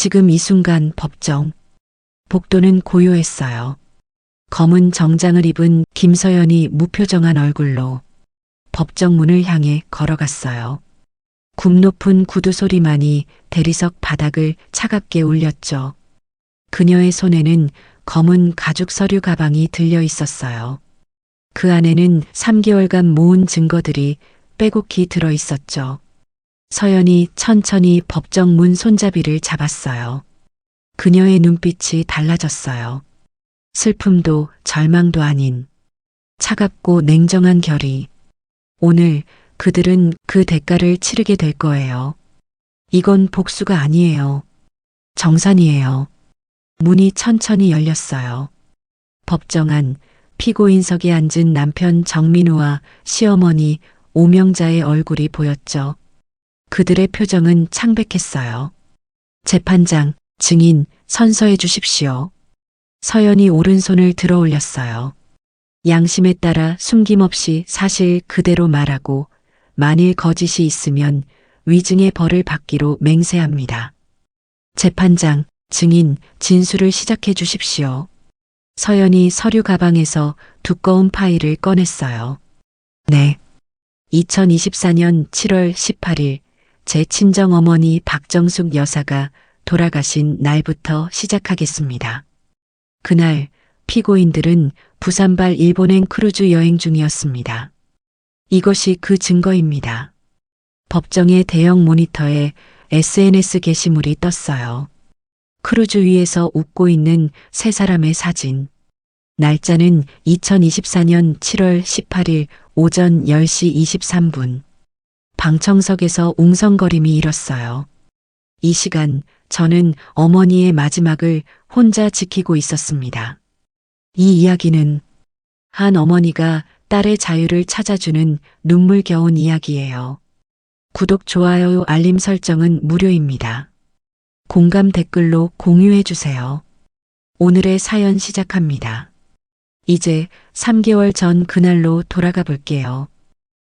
지금 이 순간 법정. 복도는 고요했어요. 검은 정장을 입은 김서연이 무표정한 얼굴로 법정 문을 향해 걸어갔어요. 굽 높은 구두 소리만이 대리석 바닥을 차갑게 울렸죠. 그녀의 손에는 검은 가죽 서류 가방이 들려 있었어요. 그 안에는 3개월간 모은 증거들이 빼곡히 들어 있었죠. 서연이 천천히 법정 문 손잡이를 잡았어요. 그녀의 눈빛이 달라졌어요. 슬픔도 절망도 아닌 차갑고 냉정한 결의. 오늘 그들은 그 대가를 치르게 될 거예요. 이건 복수가 아니에요. 정산이에요. 문이 천천히 열렸어요. 법정 안 피고인석에 앉은 남편 정민우와 시어머니 오명자의 얼굴이 보였죠. 그들의 표정은 창백했어요. 재판장, 증인, 선서해 주십시오. 서연이 오른손을 들어 올렸어요. 양심에 따라 숨김없이 사실 그대로 말하고 만일 거짓이 있으면 위증의 벌을 받기로 맹세합니다. 재판장, 증인, 진술을 시작해 주십시오. 서연이 서류 가방에서 두꺼운 파일을 꺼냈어요. 네. 2024년 7월 18일 제 친정어머니 박정숙 여사가 돌아가신 날부터 시작하겠습니다. 그날 피고인들은 부산발 일본행 크루즈 여행 중이었습니다. 이것이 그 증거입니다. 법정의 대형 모니터에 SNS 게시물이 떴어요. 크루즈 위에서 웃고 있는 세 사람의 사진. 날짜는 2024년 7월 18일 오전 10시 23분. 방청석에서 웅성거림이 일었어요. 이 시간 저는 어머니의 마지막을 혼자 지키고 있었습니다. 이 이야기는 한 어머니가 딸의 자유를 찾아주는 눈물겨운 이야기예요. 구독, 좋아요, 알림 설정은 무료입니다. 공감 댓글로 공유해주세요. 오늘의 사연 시작합니다. 이제 3개월 전 그날로 돌아가 볼게요.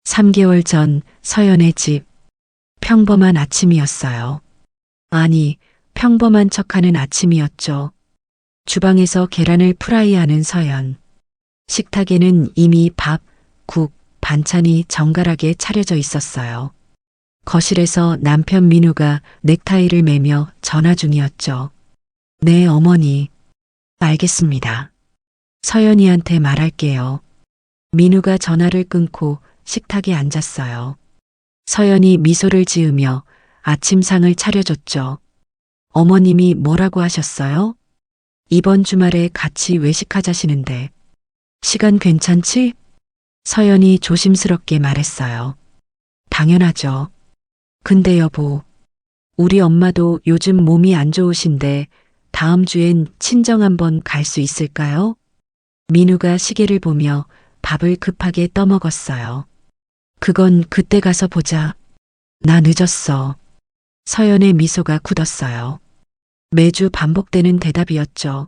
3개월 전 서연의 집. 평범한 아침이었어요. 아니, 평범한 척하는 아침이었죠. 주방에서 계란을 프라이하는 서연. 식탁에는 이미 밥, 국, 반찬이 정갈하게 차려져 있었어요. 거실에서 남편 민우가 넥타이를 매며 전화 중이었죠. 네, 어머니. 알겠습니다. 서연이한테 말할게요. 민우가 전화를 끊고 식탁에 앉았어요. 서연이 미소를 지으며 아침상을 차려줬죠. 어머님이 뭐라고 하셨어요? 이번 주말에 같이 외식하자시는데 시간 괜찮지? 서연이 조심스럽게 말했어요. 당연하죠. 근데 여보, 우리 엄마도 요즘 몸이 안 좋으신데 다음 주엔 친정 한번 갈 수 있을까요? 민우가 시계를 보며 밥을 급하게 떠먹었어요. 그건 그때 가서 보자. 나 늦었어. 서연의 미소가 굳었어요. 매주 반복되는 대답이었죠.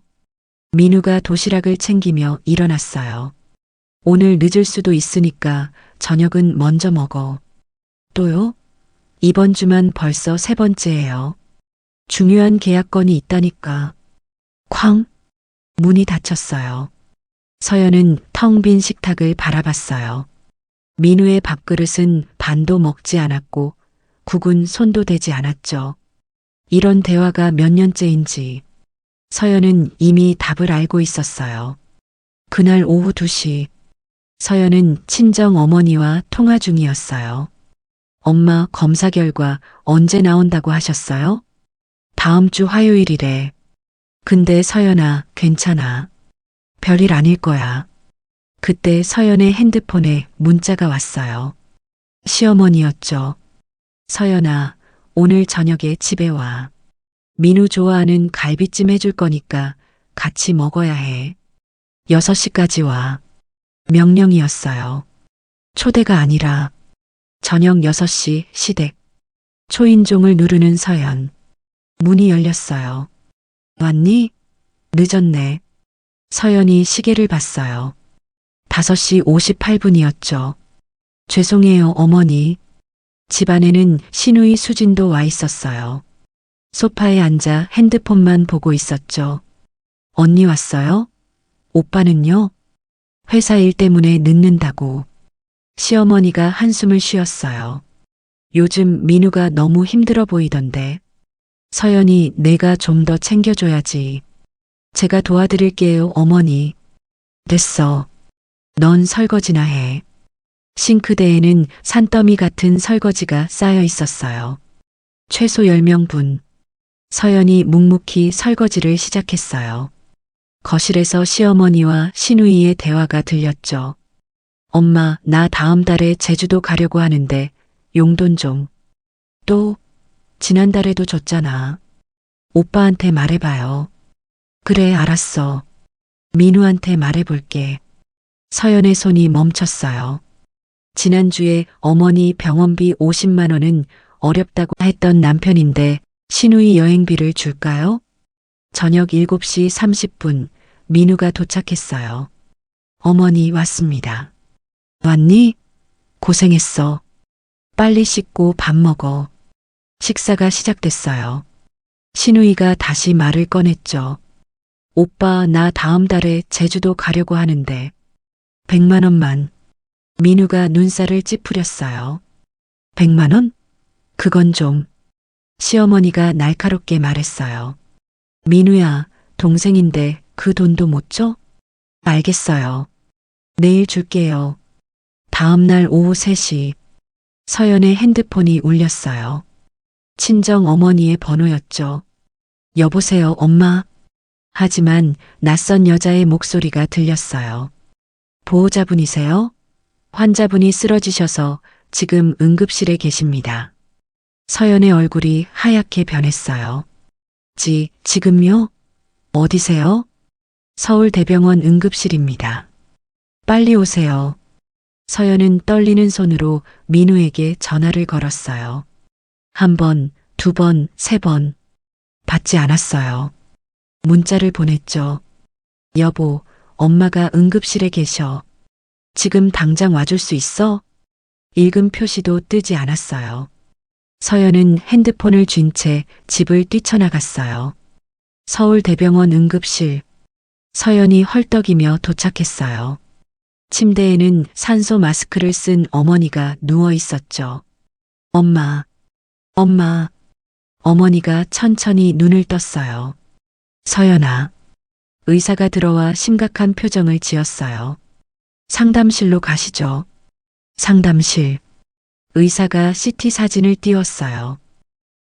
민우가 도시락을 챙기며 일어났어요. 오늘 늦을 수도 있으니까 저녁은 먼저 먹어. 또요? 이번 주만 벌써 3번째예요. 중요한 계약건이 있다니까. 쾅! 문이 닫혔어요. 서연은 텅 빈 식탁을 바라봤어요. 민우의 밥그릇은 반도 먹지 않았고 국은 손도 대지 않았죠. 이런 대화가 몇 년째인지 서연은 이미 답을 알고 있었어요. 그날 오후 2시 서연은 친정 어머니와 통화 중이었어요. 엄마, 검사 결과 언제 나온다고 하셨어요? 다음 주 화요일이래. 근데 서연아, 괜찮아. 별일 아닐 거야. 그때 서연의 핸드폰에 문자가 왔어요. 시어머니였죠. 서연아, 오늘 저녁에 집에 와. 민우 좋아하는 갈비찜 해줄 거니까 같이 먹어야 해. 6시까지 와. 명령이었어요. 초대가 아니라 저녁 6시 시댁. 초인종을 누르는 서연. 문이 열렸어요. 왔니? 늦었네. 서연이 시계를 봤어요. 5시 58분이었죠. 죄송해요, 어머니. 집안에는 신우이 수진도 와 있었어요. 소파에 앉아 핸드폰만 보고 있었죠. 언니 왔어요? 오빠는요? 회사 일 때문에 늦는다고. 시어머니가 한숨을 쉬었어요. 요즘 민우가 너무 힘들어 보이던데. 서연이 내가 좀 더 챙겨줘야지. 제가 도와드릴게요, 어머니. 됐어. 넌 설거지나 해. 싱크대에는 산더미 같은 설거지가 쌓여 있었어요. 최소 10명분. 서연이 묵묵히 설거지를 시작했어요. 거실에서 시어머니와 시누이의 대화가 들렸죠. 엄마, 나 다음 달에 제주도 가려고 하는데 용돈 좀. 또, 지난달에도 줬잖아. 오빠한테 말해봐요. 그래, 알았어. 민우한테 말해볼게. 서연의 손이 멈췄어요. 지난주에 어머니 병원비 50만 원은 어렵다고 했던 남편인데 시누이 여행비를 줄까요? 저녁 7시 30분 민우가 도착했어요. 어머니 왔습니다. 왔니? 고생했어. 빨리 씻고 밥 먹어. 식사가 시작됐어요. 시누이가 다시 말을 꺼냈죠. 오빠, 나 다음 달에 제주도 가려고 하는데 100만 원만. 민우가 눈살을 찌푸렸어요. 100만 원? 그건 좀. 시어머니가 날카롭게 말했어요. 민우야, 동생인데 그 돈도 못 줘? 알겠어요. 내일 줄게요. 다음 날 오후 3시 서연의 핸드폰이 울렸어요. 친정 어머니의 번호였죠. 여보세요, 엄마. 하지만 낯선 여자의 목소리가 들렸어요. 보호자분이세요? 환자분이 쓰러지셔서 지금 응급실에 계십니다. 서연의 얼굴이 하얗게 변했어요. 지금요? 어디세요? 서울대병원 응급실입니다. 빨리 오세요. 서연은 떨리는 손으로 민우에게 전화를 걸었어요. 1번, 2번, 3번. 받지 않았어요. 문자를 보냈죠. 여보, 엄마가 응급실에 계셔. 지금 당장 와줄 수 있어? 읽음 표시도 뜨지 않았어요. 서연은 핸드폰을 쥔 채 집을 뛰쳐나갔어요. 서울대병원 응급실. 서연이 헐떡이며 도착했어요. 침대에는 산소 마스크를 쓴 어머니가 누워 있었죠. 엄마. 어머니가 천천히 눈을 떴어요. 서연아. 의사가 들어와 심각한 표정을 지었어요. 상담실로 가시죠. 상담실. 의사가 CT 사진을 띄웠어요.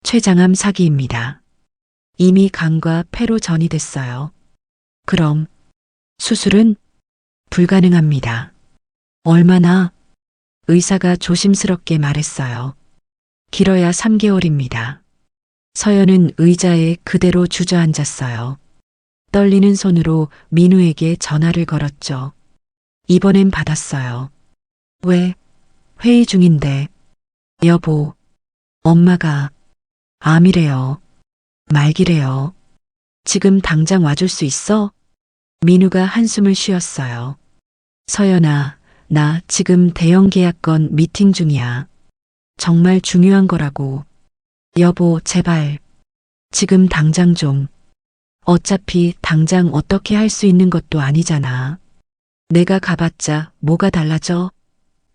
췌장암 사기입니다. 이미 간과 폐로 전이됐어요. 그럼 수술은 불가능합니다. 얼마나? 의사가 조심스럽게 말했어요. 길어야 3개월입니다. 서연은 의자에 그대로 주저앉았어요. 떨리는 손으로 민우에게 전화를 걸었죠. 이번엔 받았어요. 왜? 회의 중인데. 여보, 엄마가 암이래요. 말기래요. 지금 당장 와줄 수 있어? 민우가 한숨을 쉬었어요. 서연아, 나 지금 대형 계약건 미팅 중이야. 정말 중요한 거라고. 여보, 제발. 지금 당장 좀. 어차피 당장 어떻게 할 수 있는 것도 아니잖아. 내가 가봤자 뭐가 달라져?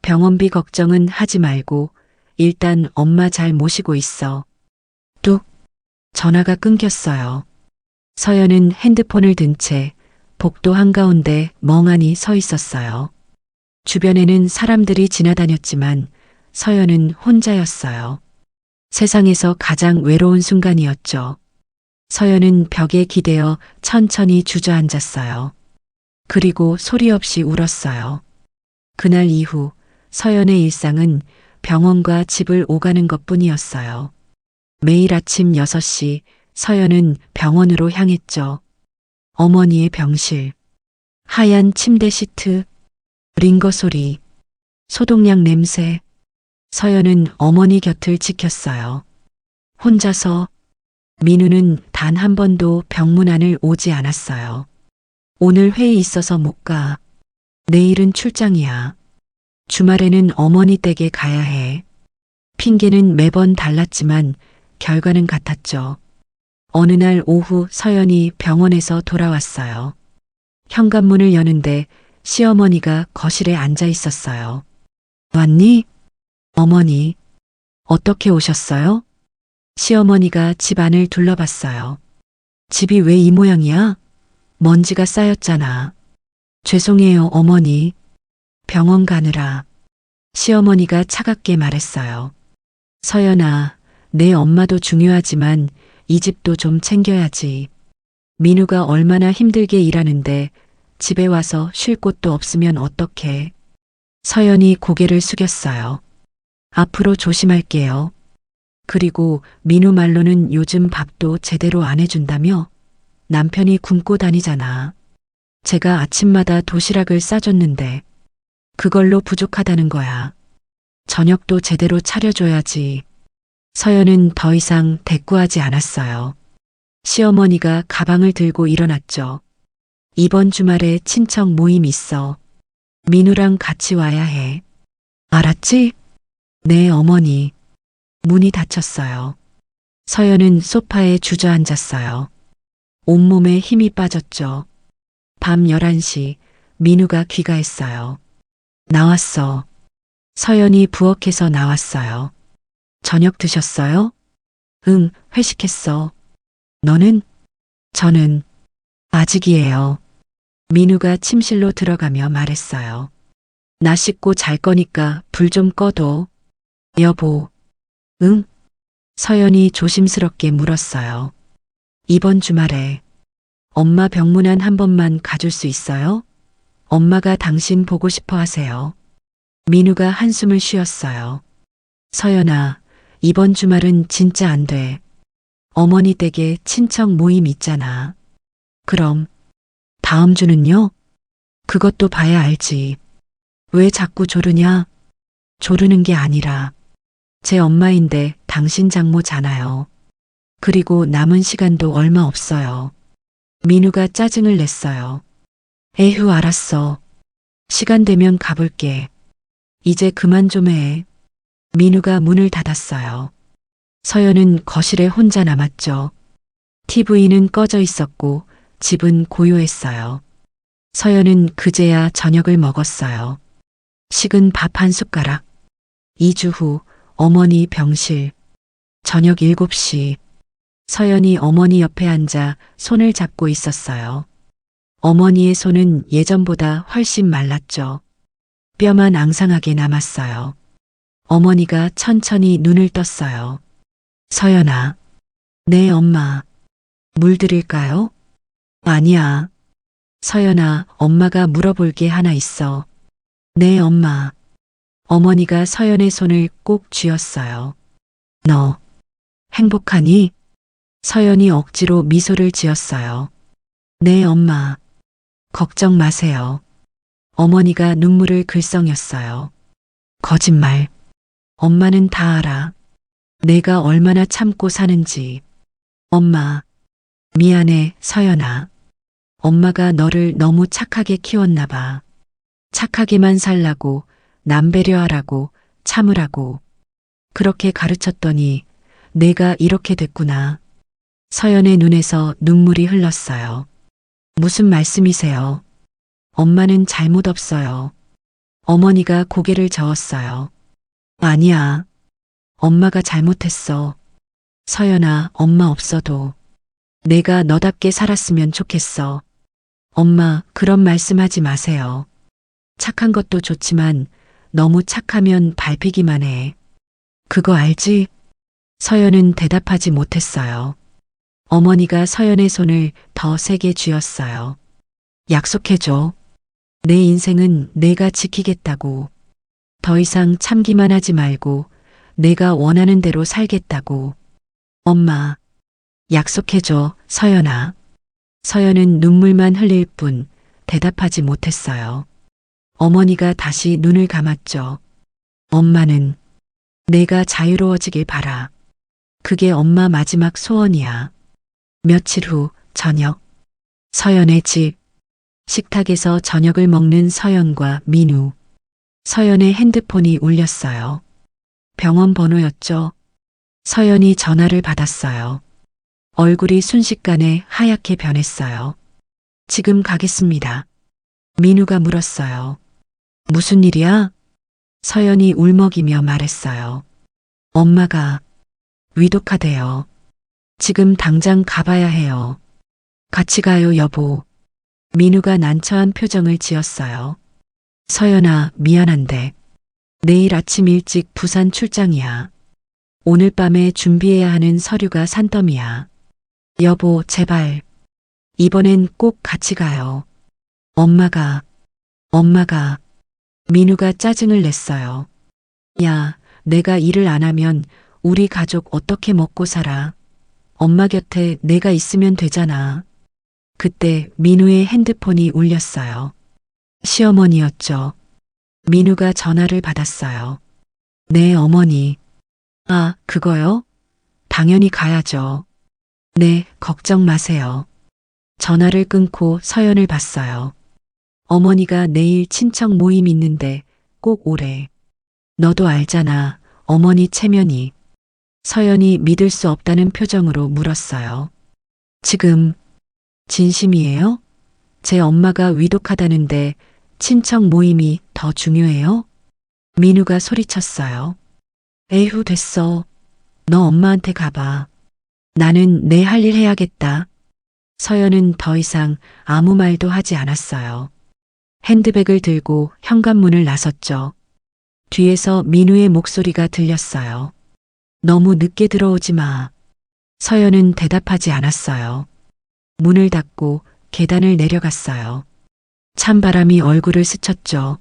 병원비 걱정은 하지 말고 일단 엄마 잘 모시고 있어. 뚝. 전화가 끊겼어요. 서연은 핸드폰을 든 채 복도 한가운데 멍하니 서 있었어요. 주변에는 사람들이 지나다녔지만 서연은 혼자였어요. 세상에서 가장 외로운 순간이었죠. 서연은 벽에 기대어 천천히 주저앉았어요. 그리고 소리 없이 울었어요. 그날 이후 서연의 일상은 병원과 집을 오가는 것뿐이었어요. 매일 아침 6시 서연은 병원으로 향했죠. 어머니의 병실, 하얀 침대 시트, 링거 소리, 소독약 냄새. 서연은 어머니 곁을 지켰어요. 혼자서. 민우는 단 한 번도 병문 안을 오지 않았어요. 오늘 회의 있어서 못 가. 내일은 출장이야. 주말에는 어머니 댁에 가야 해. 핑계는 매번 달랐지만 결과는 같았죠. 어느 날 오후 서연이 병원에서 돌아왔어요. 현관문을 여는데 시어머니가 거실에 앉아 있었어요. 왔니? 어머니, 어떻게 오셨어요? 시어머니가 집 안을 둘러봤어요. 집이 왜 이 모양이야? 먼지가 쌓였잖아. 죄송해요, 어머니. 병원 가느라. 시어머니가 차갑게 말했어요. 서연아, 내 엄마도 중요하지만 이 집도 좀 챙겨야지. 민우가 얼마나 힘들게 일하는데 집에 와서 쉴 곳도 없으면 어떡해. 서연이 고개를 숙였어요. 앞으로 조심할게요. 그리고 민우 말로는 요즘 밥도 제대로 안 해준다며? 남편이 굶고 다니잖아. 제가 아침마다 도시락을 싸줬는데 그걸로 부족하다는 거야. 저녁도 제대로 차려줘야지. 서연은 더 이상 대꾸하지 않았어요. 시어머니가 가방을 들고 일어났죠. 이번 주말에 친척 모임 있어. 민우랑 같이 와야 해. 알았지? 네, 어머니. 문이 닫혔어요. 서연은 소파에 주저앉았어요. 온몸에 힘이 빠졌죠. 밤 11시 민우가 귀가했어요. 나왔어. 서연이 부엌에서 나왔어요. 저녁 드셨어요? 응, 회식했어. 너는? 저는 아직이에요. 민우가 침실로 들어가며 말했어요. 나 씻고 잘 거니까 불 좀 꺼둬. 여보. 응? 서연이 조심스럽게 물었어요. 이번 주말에 엄마 병문안 한 번만 가줄 수 있어요? 엄마가 당신 보고 싶어 하세요. 민우가 한숨을 쉬었어요. 서연아, 이번 주말은 진짜 안 돼. 어머니 댁에 친척 모임 있잖아. 그럼 다음 주는요? 그것도 봐야 알지. 왜 자꾸 조르냐? 조르는 게 아니라 제 엄마인데 당신 장모잖아요. 그리고 남은 시간도 얼마 없어요. 민우가 짜증을 냈어요. 에휴, 알았어. 시간 되면 가볼게. 이제 그만 좀 해. 민우가 문을 닫았어요. 서연은 거실에 혼자 남았죠. TV는 꺼져 있었고 집은 고요했어요. 서연은 그제야 저녁을 먹었어요. 식은 밥 한 숟가락. 2주 후 어머니 병실. 저녁 7시. 서연이 어머니 옆에 앉아 손을 잡고 있었어요. 어머니의 손은 예전보다 훨씬 말랐죠. 뼈만 앙상하게 남았어요. 어머니가 천천히 눈을 떴어요. 서연아. 네, 엄마. 물 드릴까요? 아니야. 서연아, 엄마가 물어볼 게 하나 있어. 네, 엄마. 어머니가 서연의 손을 꼭 쥐었어요. 너 행복하니? 서연이 억지로 미소를 지었어요. 네, 엄마. 걱정 마세요. 어머니가 눈물을 글썽였어요. 거짓말. 엄마는 다 알아. 내가 얼마나 참고 사는지. 엄마. 미안해, 서연아. 엄마가 너를 너무 착하게 키웠나 봐. 착하게만 살라고, 남 배려하라고, 참으라고. 그렇게 가르쳤더니 내가 이렇게 됐구나. 서연의 눈에서 눈물이 흘렀어요. 무슨 말씀이세요? 엄마는 잘못 없어요. 어머니가 고개를 저었어요. 아니야. 엄마가 잘못했어. 서연아, 엄마 없어도 내가 너답게 살았으면 좋겠어. 엄마, 그런 말씀하지 마세요. 착한 것도 좋지만 너무 착하면 밟히기만 해. 그거 알지? 서연은 대답하지 못했어요. 어머니가 서연의 손을 더 세게 쥐었어요. 약속해줘. 내 인생은 내가 지키겠다고. 더 이상 참기만 하지 말고 내가 원하는 대로 살겠다고. 엄마, 약속해줘, 서연아. 서연은 눈물만 흘릴 뿐 대답하지 못했어요. 어머니가 다시 눈을 감았죠. 엄마는 내가 자유로워지길 바라. 그게 엄마 마지막 소원이야. 며칠 후 저녁. 서연의 집. 식탁에서 저녁을 먹는 서연과 민우. 서연의 핸드폰이 울렸어요. 병원 번호였죠. 서연이 전화를 받았어요. 얼굴이 순식간에 하얗게 변했어요. 지금 가겠습니다. 민우가 물었어요. 무슨 일이야? 서연이 울먹이며 말했어요. 엄마가 위독하대요. 지금 당장 가봐야 해요. 같이 가요, 여보. 민우가 난처한 표정을 지었어요. 서연아, 미안한데 내일 아침 일찍 부산 출장이야. 오늘 밤에 준비해야 하는 서류가 산더미야. 여보, 제발. 이번엔 꼭 같이 가요. 엄마가. 민우가 짜증을 냈어요. 야, 내가 일을 안 하면 우리 가족 어떻게 먹고 살아? 엄마 곁에 내가 있으면 되잖아. 그때 민우의 핸드폰이 울렸어요. 시어머니였죠. 민우가 전화를 받았어요. 네, 어머니. 아, 그거요? 당연히 가야죠. 네, 걱정 마세요. 전화를 끊고 서연을 봤어요. 어머니가 내일 친척 모임 있는데 꼭 오래. 너도 알잖아, 어머니 체면이. 서연이 믿을 수 없다는 표정으로 물었어요. 지금 진심이에요? 제 엄마가 위독하다는데 친척 모임이 더 중요해요? 민우가 소리쳤어요. 에휴, 됐어. 너 엄마한테 가봐. 나는 내 할 일 해야겠다. 서연은 더 이상 아무 말도 하지 않았어요. 핸드백을 들고 현관문을 나섰죠. 뒤에서 민우의 목소리가 들렸어요. 너무 늦게 들어오지 마. 서연은 대답하지 않았어요. 문을 닫고 계단을 내려갔어요. 찬바람이 얼굴을 스쳤죠.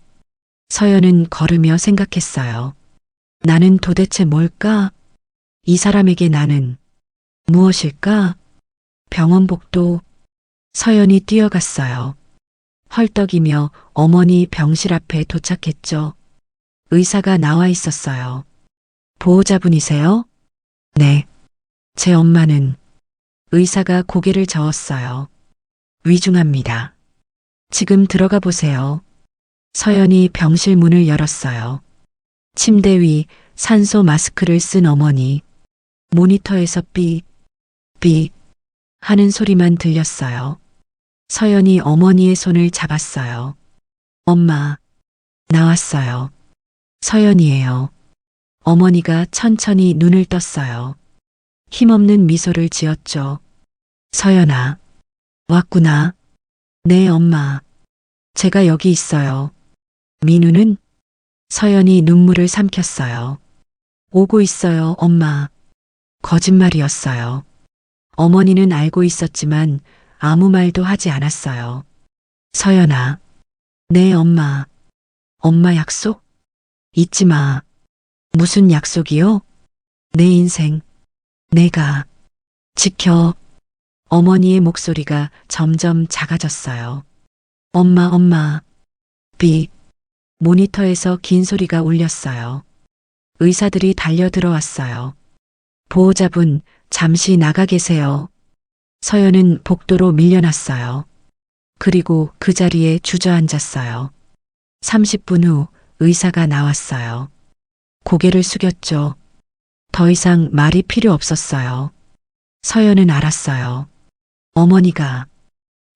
서연은 걸으며 생각했어요. 나는 도대체 뭘까? 이 사람에게 나는 무엇일까? 병원복도. 서연이 뛰어갔어요. 헐떡이며 어머니 병실 앞에 도착했죠. 의사가 나와 있었어요. 보호자분이세요? 네. 제 엄마는. 의사가 고개를 저었어요. 위중합니다. 지금 들어가 보세요. 서연이 병실 문을 열었어요. 침대 위 산소 마스크를 쓴 어머니. 모니터에서 삐 하는 소리만 들렸어요. 서연이 어머니의 손을 잡았어요. 엄마, 나왔어요. 서연이에요. 어머니가 천천히 눈을 떴어요. 힘없는 미소를 지었죠. 서연아, 왔구나. 네, 엄마. 제가 여기 있어요. 민우는? 서연이 눈물을 삼켰어요. 오고 있어요, 엄마. 거짓말이었어요. 어머니는 알고 있었지만 아무 말도 하지 않았어요. 서연아. 네, 엄마. 엄마 약속? 잊지 마. 무슨 약속이요? 내 인생. 내가 지켜. 어머니의 목소리가 점점 작아졌어요. 엄마. 삐. 모니터에서 긴 소리가 울렸어요. 의사들이 달려 들어왔어요. 보호자분, 잠시 나가 계세요. 서연은 복도로 밀려났어요. 그리고 그 자리에 주저앉았어요. 30분 후 의사가 나왔어요. 고개를 숙였죠. 더 이상 말이 필요 없었어요. 서연은 알았어요. 어머니가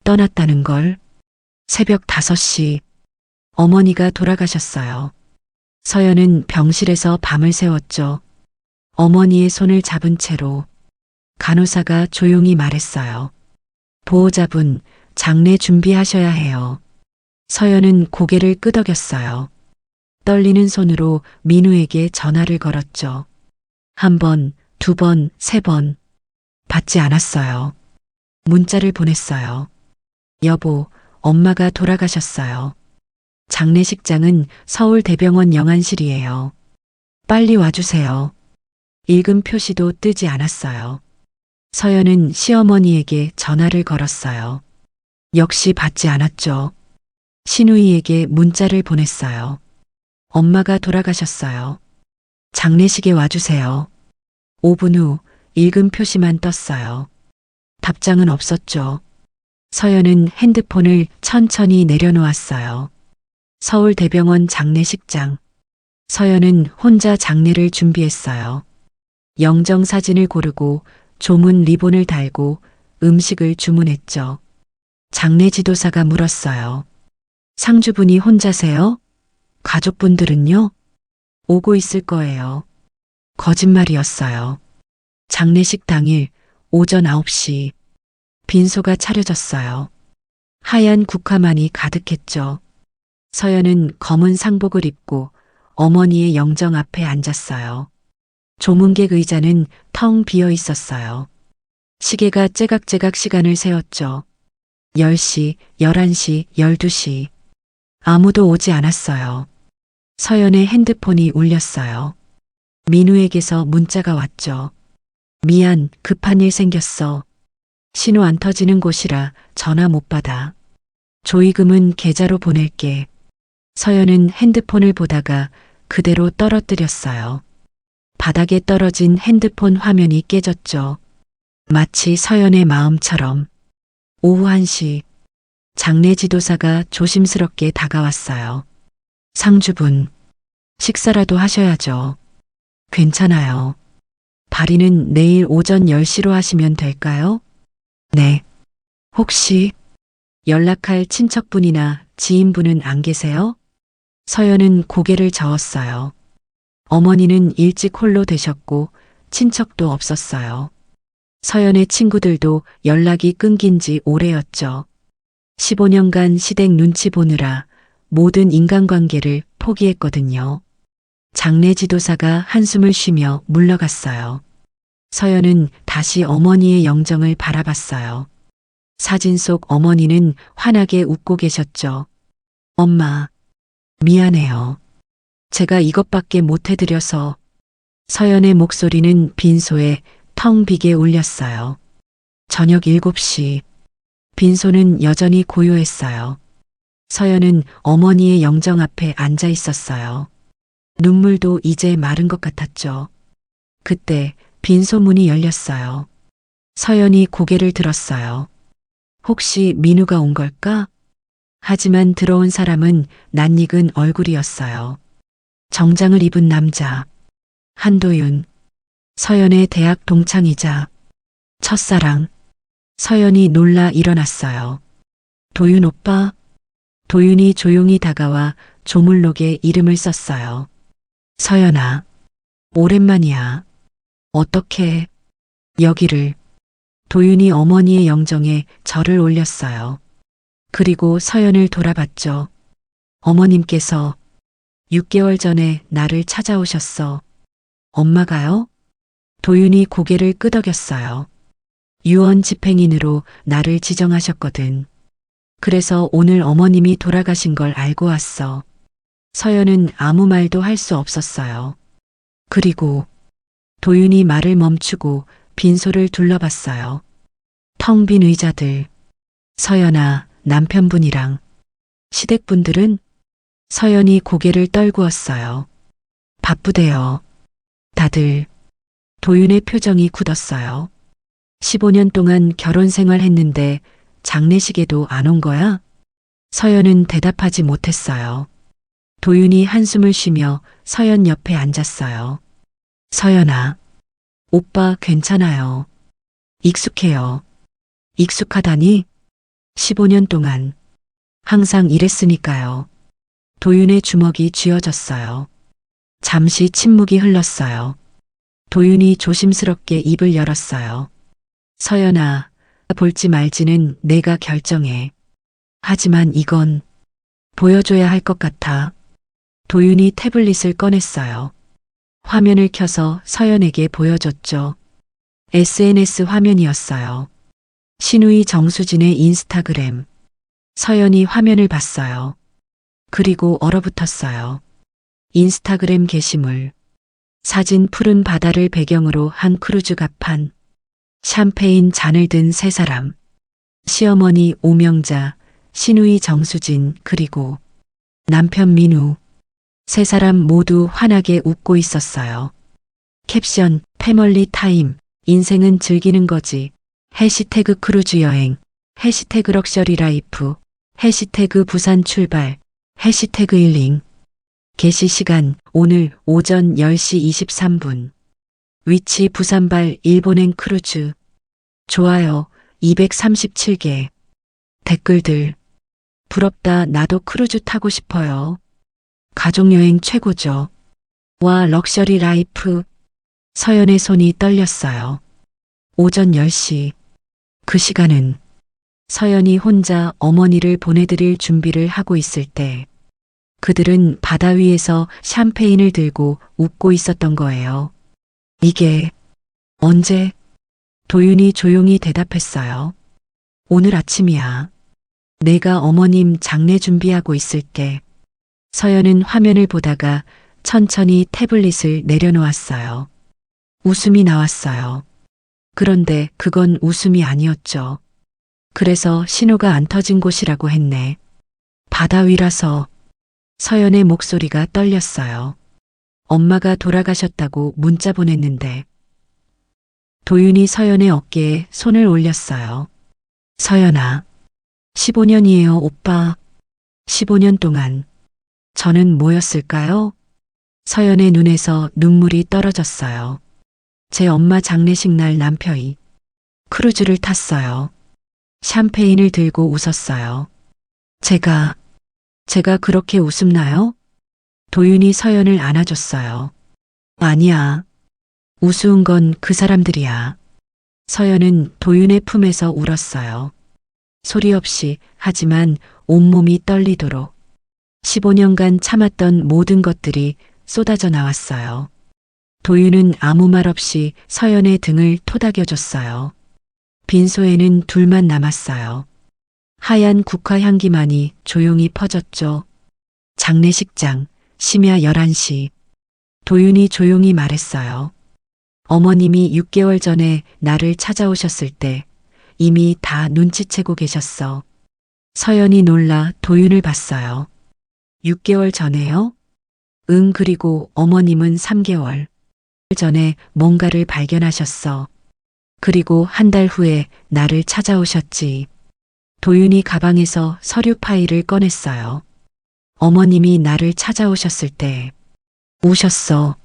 떠났다는 걸. 새벽 5시 어머니가 돌아가셨어요. 서연은 병실에서 밤을 새웠죠. 어머니의 손을 잡은 채로. 간호사가 조용히 말했어요. 보호자분, 장례 준비하셔야 해요. 서연은 고개를 끄덕였어요. 떨리는 손으로 민우에게 전화를 걸었죠. 1번, 2번, 3번. 받지 않았어요. 문자를 보냈어요. 여보, 엄마가 돌아가셨어요. 장례식장은 서울대병원 영안실이에요. 빨리 와주세요. 읽음 표시도 뜨지 않았어요. 서연은 시어머니에게 전화를 걸었어요. 역시 받지 않았죠. 신우이에게 문자를 보냈어요. 엄마가 돌아가셨어요. 장례식에 와주세요. 5분 후 읽음 표시만 떴어요. 답장은 없었죠. 서연은 핸드폰을 천천히 내려놓았어요. 서울대병원 장례식장. 서연은 혼자 장례를 준비했어요. 영정사진을 고르고 조문 리본을 달고 음식을 주문했죠. 장례 지도사가 물었어요. 상주분이 혼자세요? 가족분들은요? 오고 있을 거예요. 거짓말이었어요. 장례식 당일 오전 9시 빈소가 차려졌어요. 하얀 국화만이 가득했죠. 서연은 검은 상복을 입고 어머니의 영정 앞에 앉았어요. 조문객 의자는 텅 비어 있었어요. 시계가 째각째각 시간을 세웠죠. 10시, 11시, 12시. 아무도 오지 않았어요. 서연의 핸드폰이 울렸어요. 민우에게서 문자가 왔죠. 미안, 급한 일 생겼어. 신호 안 터지는 곳이라 전화 못 받아. 조의금은 계좌로 보낼게. 서연은 핸드폰을 보다가 그대로 떨어뜨렸어요. 바닥에 떨어진 핸드폰 화면이 깨졌죠. 마치 서연의 마음처럼. 오후 1시 장례 지도사가 조심스럽게 다가왔어요. 상주분, 식사라도 하셔야죠. 괜찮아요. 발인은 내일 오전 10시로 하시면 될까요? 네. 혹시 연락할 친척분이나 지인분은 안 계세요? 서연은 고개를 저었어요. 어머니는 일찍 홀로 되셨고 친척도 없었어요. 서연의 친구들도 연락이 끊긴 지 오래였죠. 15년간 시댁 눈치 보느라 모든 인간관계를 포기했거든요. 장례 지도사가 한숨을 쉬며 물러갔어요. 서연은 다시 어머니의 영정을 바라봤어요. 사진 속 어머니는 환하게 웃고 계셨죠. 엄마, 미안해요. 제가 이것밖에 못 해드려서. 서연의 목소리는 빈소에 텅 비게 울렸어요. 저녁 7시. 빈소는 여전히 고요했어요. 서연은 어머니의 영정 앞에 앉아 있었어요. 눈물도 이제 마른 것 같았죠. 그때 빈소 문이 열렸어요. 서연이 고개를 들었어요. 혹시 민우가 온 걸까? 하지만 들어온 사람은 낯익은 얼굴이었어요. 정장을 입은 남자. 한도윤. 서연의 대학 동창이자 첫사랑. 서연이 놀라 일어났어요. 도윤 오빠? 도윤이 조용히 다가와 조물록에 이름을 썼어요. 서연아, 오랜만이야. 어떻게 여기를. 도윤이 어머니의 영정에 절을 올렸어요. 그리고 서연을 돌아봤죠. 어머님께서 6개월 전에 나를 찾아오셨어. 엄마가요? 도윤이 고개를 끄덕였어요. 유언 집행인으로 나를 지정하셨거든. 그래서 오늘 어머님이 돌아가신 걸 알고 왔어. 서연은 아무 말도 할 수 없었어요. 그리고 도윤이 말을 멈추고 빈소를 둘러봤어요. 텅 빈 의자들. 서연아, 남편분이랑. 시댁분들은? 서연이 고개를 떨구었어요. 바쁘대요. 다들. 도윤의 표정이 굳었어요. 15년 동안 결혼 생활했는데 장례식에도 안 온 거야? 서연은 대답하지 못했어요. 도윤이 한숨을 쉬며 서연 옆에 앉았어요. 서연아, 오빠 괜찮아요. 익숙해요. 익숙하다니? 15년 동안. 항상 이랬으니까요. 도윤의 주먹이 쥐어졌어요. 잠시 침묵이 흘렀어요. 도윤이 조심스럽게 입을 열었어요. 서연아, 볼지 말지는 내가 결정해. 하지만 이건 보여줘야 할 것 같아. 도윤이 태블릿을 꺼냈어요. 화면을 켜서 서연에게 보여줬죠. SNS 화면이었어요. 신우이 정수진의 인스타그램. 서연이 화면을 봤어요. 그리고 얼어붙었어요. 인스타그램 게시물. 사진 푸른 바다를 배경으로 한 크루즈 갑판. 샴페인 잔을 든 세 사람. 시어머니 오명자, 신우이 정수진, 그리고 남편 민우. 세 사람 모두 환하게 웃고 있었어요. 캡션, 패멀리 타임, 인생은 즐기는 거지. 해시태그 크루즈 여행, 해시태그 럭셔리 라이프, 해시태그 부산 출발, 해시태그 힐링. 게시 시간 오늘 오전 10시 23분. 위치 부산발 일본행 크루즈. 좋아요 237개. 댓글들. 부럽다 나도 크루즈 타고 싶어요. 가족여행 최고죠. 와 럭셔리 라이프. 서연의 손이 떨렸어요. 오전 10시. 그 시간은 서연이 혼자 어머니를 보내드릴 준비를 하고 있을 때 그들은 바다 위에서 샴페인을 들고 웃고 있었던 거예요. 이게 언제? 도윤이 조용히 대답했어요. 오늘 아침이야. 내가 어머님 장례 준비하고 있을게. 서연은 화면을 보다가 천천히 태블릿을 내려놓았어요. 웃음이 나왔어요. 그런데 그건 웃음이 아니었죠. 그래서 신호가 안 터진 곳이라고 했네. 바다 위라서. 서연의 목소리가 떨렸어요. 엄마가 돌아가셨다고 문자 보냈는데. 도윤이 서연의 어깨에 손을 올렸어요. 서연아, 15년이에요, 오빠. 15년 동안 저는 뭐였을까요? 서연의 눈에서 눈물이 떨어졌어요. 제 엄마 장례식 날 남편이 크루즈를 탔어요. 샴페인을 들고 웃었어요. 제가 그렇게 웃음나요? 도윤이 서연을 안아줬어요. 아니야. 우스운 건 그 사람들이야. 서연은 도윤의 품에서 울었어요. 소리 없이 하지만 온몸이 떨리도록 15년간 참았던 모든 것들이 쏟아져 나왔어요. 도윤은 아무 말 없이 서연의 등을 토닥여줬어요. 빈소에는 둘만 남았어요. 하얀 국화 향기만이 조용히 퍼졌죠. 장례식장, 심야 11시. 도윤이 조용히 말했어요. 어머님이 6개월 전에 나를 찾아오셨을 때 이미 다 눈치채고 계셨어. 서연이 놀라 도윤을 봤어요. 6개월 전에요? 응, 그리고 어머님은 3개월 전에 뭔가를 발견하셨어. 그리고 한 달 후에 나를 찾아오셨지. 도윤이 가방에서 서류 파일을 꺼냈어요. 어머님이 나를 찾아오셨을 때 우셨어.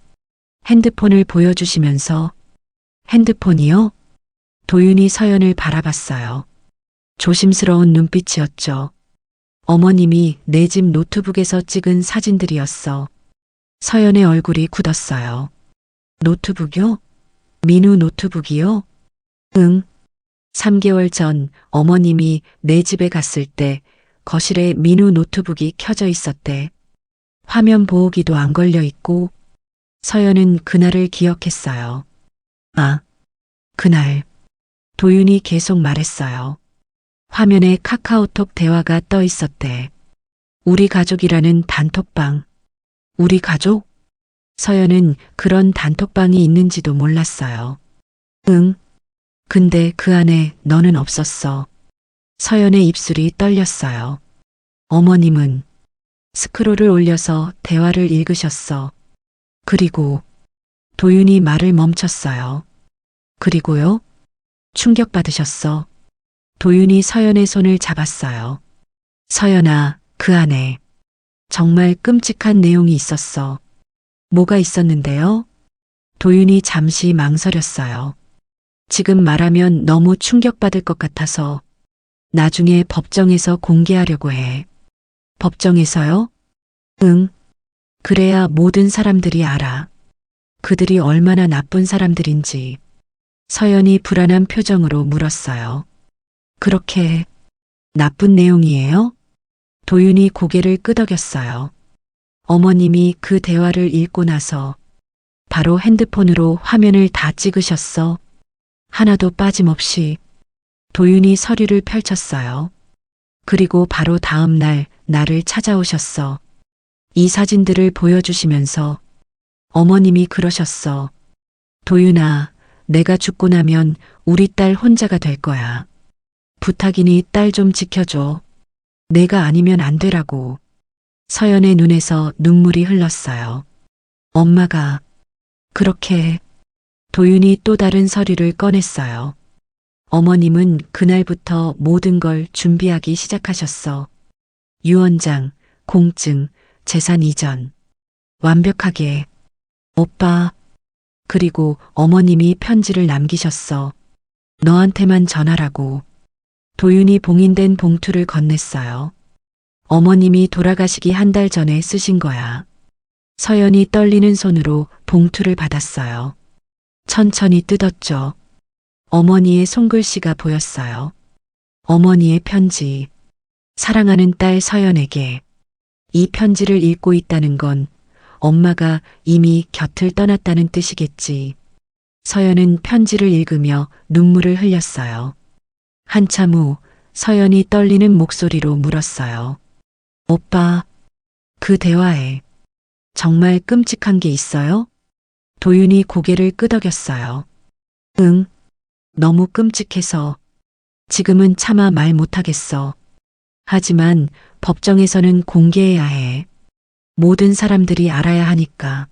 핸드폰을 보여주시면서. 핸드폰이요? 도윤이 서연을 바라봤어요. 조심스러운 눈빛이었죠. 어머님이 내 집 노트북에서 찍은 사진들이었어. 서연의 얼굴이 굳었어요. 노트북이요? 민우 노트북이요? 응. 3개월 전 어머님이 내 집에 갔을 때 거실에 민우 노트북이 켜져 있었대. 화면 보호기도 안 걸려 있고. 서연은 그날을 기억했어요. 아, 그날. 도윤이 계속 말했어요. 화면에 카카오톡 대화가 떠 있었대. 우리 가족이라는 단톡방. 우리 가족? 서연은 그런 단톡방이 있는지도 몰랐어요. 응. 근데 그 안에 너는 없었어. 서연의 입술이 떨렸어요. 어머님은 스크롤을 올려서 대화를 읽으셨어. 그리고 도윤이 말을 멈췄어요. 그리고요? 충격받으셨어. 도윤이 서연의 손을 잡았어요. 서연아, 그 안에 정말 끔찍한 내용이 있었어. 뭐가 있었는데요? 도윤이 잠시 망설였어요. 지금 말하면 너무 충격받을 것 같아서 나중에 법정에서 공개하려고 해. 법정에서요? 응. 그래야 모든 사람들이 알아. 그들이 얼마나 나쁜 사람들인지. 서연이 불안한 표정으로 물었어요. 그렇게 나쁜 내용이에요? 도윤이 고개를 끄덕였어요. 어머님이 그 대화를 읽고 나서 바로 핸드폰으로 화면을 다 찍으셨어. 하나도 빠짐없이. 도윤이 서류를 펼쳤어요. 그리고 바로 다음 날 나를 찾아오셨어. 이 사진들을 보여주시면서 어머님이 그러셨어. 도윤아, 내가 죽고 나면 우리 딸 혼자가 될 거야. 부탁이니 딸 좀 지켜줘. 내가 아니면 안 되라고. 서연의 눈에서 눈물이 흘렀어요. 엄마가 그렇게. 도윤이 또 다른 서류를 꺼냈어요. 어머님은 그날부터 모든 걸 준비하기 시작하셨어. 유언장, 공증, 재산 이전. 완벽하게. 오빠, 그리고 어머님이 편지를 남기셨어. 너한테만 전하라고. 도윤이 봉인된 봉투를 건넸어요. 어머님이 돌아가시기 한 달 전에 쓰신 거야. 서연이 떨리는 손으로 봉투를 받았어요. 천천히 뜯었죠. 어머니의 손글씨가 보였어요. 어머니의 편지. 사랑하는 딸 서연에게. 이 편지를 읽고 있다는 건 엄마가 이미 곁을 떠났다는 뜻이겠지. 서연은 편지를 읽으며 눈물을 흘렸어요. 한참 후 서연이 떨리는 목소리로 물었어요. 오빠, 그 대화에 정말 끔찍한 게 있어요? 도윤이 고개를 끄덕였어요. 응, 너무 끔찍해서 지금은 차마 말 못하겠어. 하지만 법정에서는 공개해야 해. 모든 사람들이 알아야 하니까.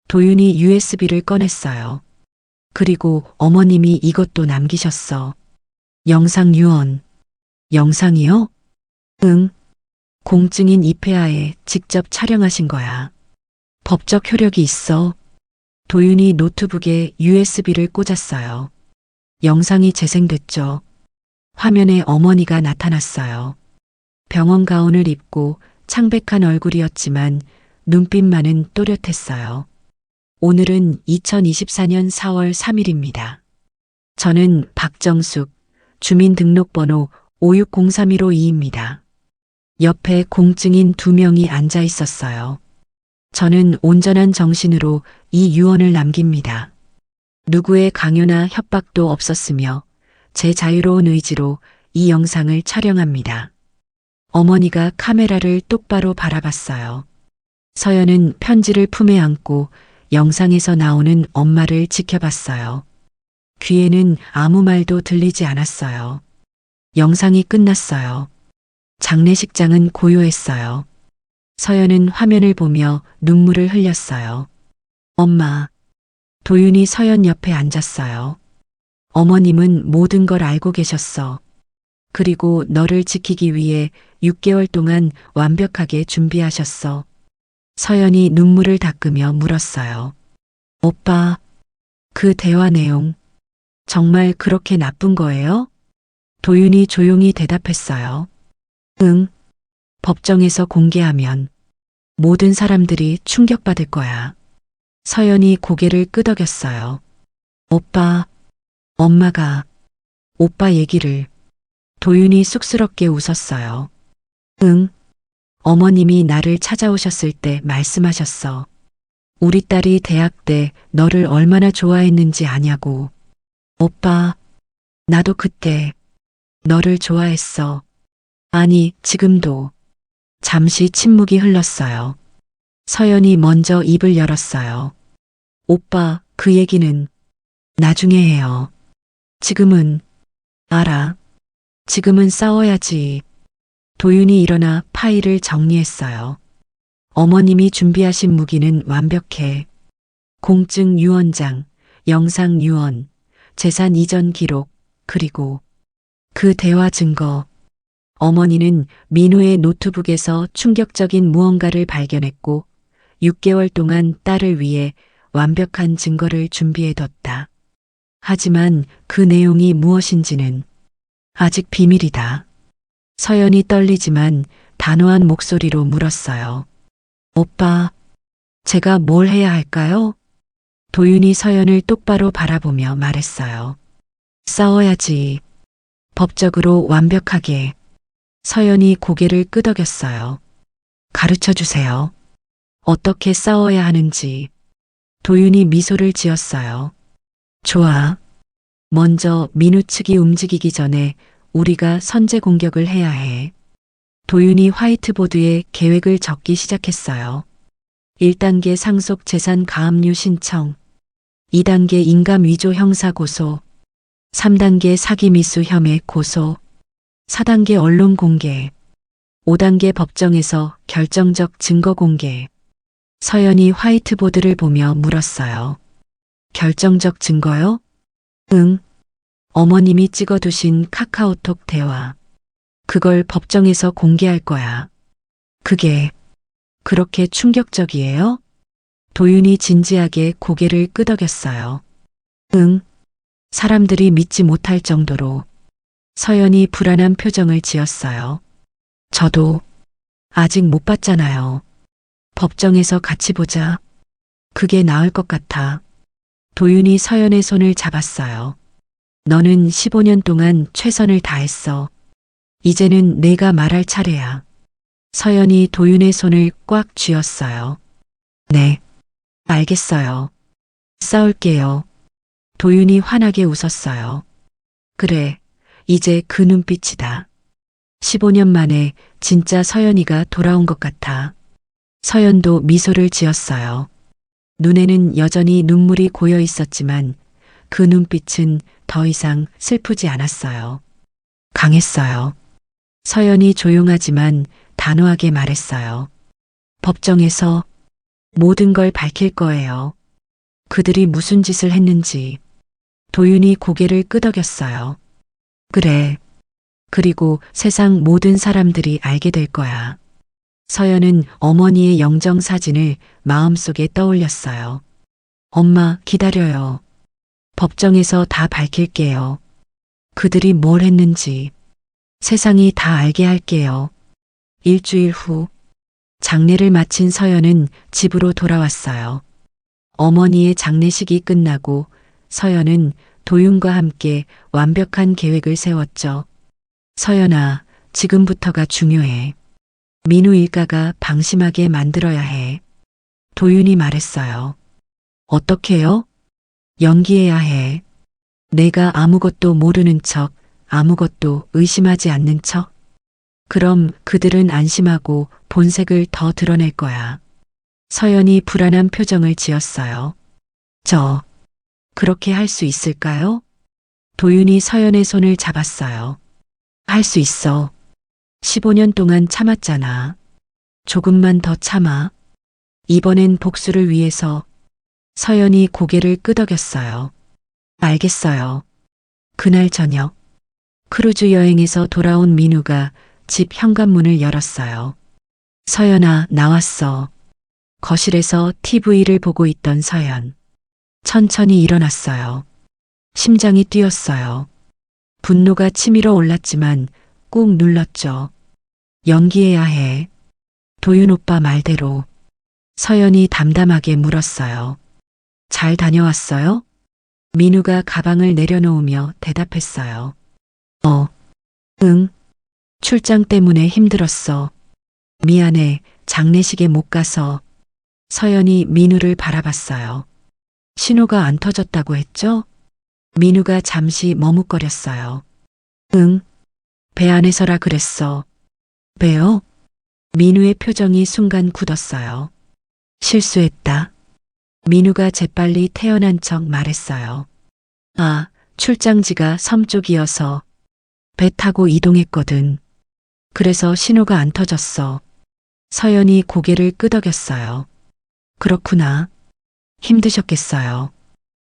도윤이 USB를 꺼냈어요. 그리고 어머님이 이것도 남기셨어. 영상 유언. 영상이요? 응. 공증인 이페아에 직접 촬영하신 거야. 법적 효력이 있어. 도윤이 노트북에 USB를 꽂았어요. 영상이 재생됐죠. 화면에 어머니가 나타났어요. 병원 가운을 입고 창백한 얼굴이었지만 눈빛만은 또렷했어요. 오늘은 2024년 4월 3일입니다. 저는 박정숙, 주민등록번호 5603152입니다. 옆에 공증인 2명이 앉아 있었어요. 저는 온전한 정신으로 이 유언을 남깁니다. 누구의 강요나 협박도 없었으며 제 자유로운 의지로 이 영상을 촬영합니다. 어머니가 카메라를 똑바로 바라봤어요. 서연은 편지를 품에 안고 영상에서 나오는 엄마를 지켜봤어요. 귀에는 아무 말도 들리지 않았어요. 영상이 끝났어요. 장례식장은 고요했어요. 서연은 화면을 보며 눈물을 흘렸어요. 엄마. 도윤이 서연 옆에 앉았어요. 어머님은 모든 걸 알고 계셨어. 그리고 너를 지키기 위해 6개월 동안 완벽하게 준비하셨어. 서연이 눈물을 닦으며 물었어요. 오빠, 그 대화 내용 정말 그렇게 나쁜 거예요? 도윤이 조용히 대답했어요. 응. 법정에서 공개하면 모든 사람들이 충격받을 거야. 서연이 고개를 끄덕였어요. 오빠, 엄마가 오빠 얘기를. 도윤이 쑥스럽게 웃었어요. 응. 어머님이 나를 찾아오셨을 때 말씀하셨어. 우리 딸이 대학 때 너를 얼마나 좋아했는지 아냐고. 오빠, 나도 그때 너를 좋아했어. 아니, 지금도. 잠시 침묵이 흘렀어요. 서연이 먼저 입을 열었어요. 오빠, 그 얘기는 나중에 해요. 지금은, 알아. 지금은 싸워야지. 도윤이 일어나 파일을 정리했어요. 어머님이 준비하신 무기는 완벽해. 공증 유언장, 영상 유언, 재산 이전 기록, 그리고 그 대화 증거. 어머니는 민호의 노트북에서 충격적인 무언가를 발견했고 6개월 동안 딸을 위해 완벽한 증거를 준비해뒀다. 하지만 그 내용이 무엇인지는 아직 비밀이다. 서연이 떨리지만 단호한 목소리로 물었어요. 오빠, 제가 뭘 해야 할까요? 도윤이 서연을 똑바로 바라보며 말했어요. 싸워야지. 법적으로 완벽하게. 서연이 고개를 끄덕였어요. 가르쳐 주세요. 어떻게 싸워야 하는지. 도윤이 미소를 지었어요. 좋아. 먼저 민우 측이 움직이기 전에 우리가 선제 공격을 해야 해. 도윤이 화이트보드에 계획을 적기 시작했어요. 1단계 상속 재산 가압류 신청, 2단계 인감 위조 형사 고소, 3단계 사기 미수 혐의 고소, 4단계 언론 공개, 5단계 법정에서 결정적 증거 공개. 서연이 화이트보드를 보며 물었어요. 결정적 증거요? 응. 어머님이 찍어두신 카카오톡 대화. 그걸 법정에서 공개할 거야. 그게 그렇게 충격적이에요? 도윤이 진지하게 고개를 끄덕였어요. 응. 사람들이 믿지 못할 정도로. 서연이 불안한 표정을 지었어요. 저도 아직 못 봤잖아요. 법정에서 같이 보자. 그게 나을 것 같아. 도윤이 서연의 손을 잡았어요. 너는 15년 동안 최선을 다했어. 이제는 내가 말할 차례야. 서연이 도윤의 손을 꽉 쥐었어요. 네, 알겠어요. 싸울게요. 도윤이 환하게 웃었어요. 그래, 이제 그 눈빛이다. 15년 만에 진짜 서연이가 돌아온 것 같아. 서연도 미소를 지었어요. 눈에는 여전히 눈물이 고여 있었지만 그 눈빛은 더 이상 슬프지 않았어요. 강했어요. 서연이 조용하지만 단호하게 말했어요. 법정에서 모든 걸 밝힐 거예요. 그들이 무슨 짓을 했는지. 도윤이 고개를 끄덕였어요. 그래. 그리고 세상 모든 사람들이 알게 될 거야. 서연은 어머니의 영정 사진을 마음속에 떠올렸어요. 엄마, 기다려요. 법정에서 다 밝힐게요. 그들이 뭘 했는지. 세상이 다 알게 할게요. 일주일 후, 장례를 마친 서연은 집으로 돌아왔어요. 어머니의 장례식이 끝나고 서연은 도윤과 함께 완벽한 계획을 세웠죠. 서연아, 지금부터가 중요해. 민우 일가가 방심하게 만들어야 해. 도윤이 말했어요. 어떻게요? 연기해야 해. 내가 아무것도 모르는 척, 아무것도 의심하지 않는 척. 그럼 그들은 안심하고 본색을 더 드러낼 거야. 서연이 불안한 표정을 지었어요. 그렇게 할 수 있을까요? 도윤이 서연의 손을 잡았어요. 할 수 있어. 15년 동안 참았잖아. 조금만 더 참아. 이번엔 복수를 위해서. 서연이 고개를 끄덕였어요. 알겠어요. 그날 저녁, 크루즈 여행에서 돌아온 민우가 집 현관문을 열었어요. 서연아, 나왔어. 거실에서 TV를 보고 있던 서연. 천천히 일어났어요. 심장이 뛰었어요. 분노가 치밀어 올랐지만 꾹 눌렀죠. 연기해야 해. 도윤 오빠 말대로. 서연이 담담하게 물었어요. 잘 다녀왔어요? 민우가 가방을 내려놓으며 대답했어요. 응. 출장 때문에 힘들었어. 미안해. 장례식에 못 가서. 서연이 민우를 바라봤어요. 신호가 안 터졌다고 했죠? 민우가 잠시 머뭇거렸어요. 응. 배 안에서라 그랬어. 배요? 민우의 표정이 순간 굳었어요. 실수했다. 민우가 재빨리 태어난 척 말했어요. 아, 출장지가 섬 쪽이어서 배 타고 이동했거든. 그래서 신호가 안 터졌어. 서연이 고개를 끄덕였어요. 그렇구나. 힘드셨겠어요.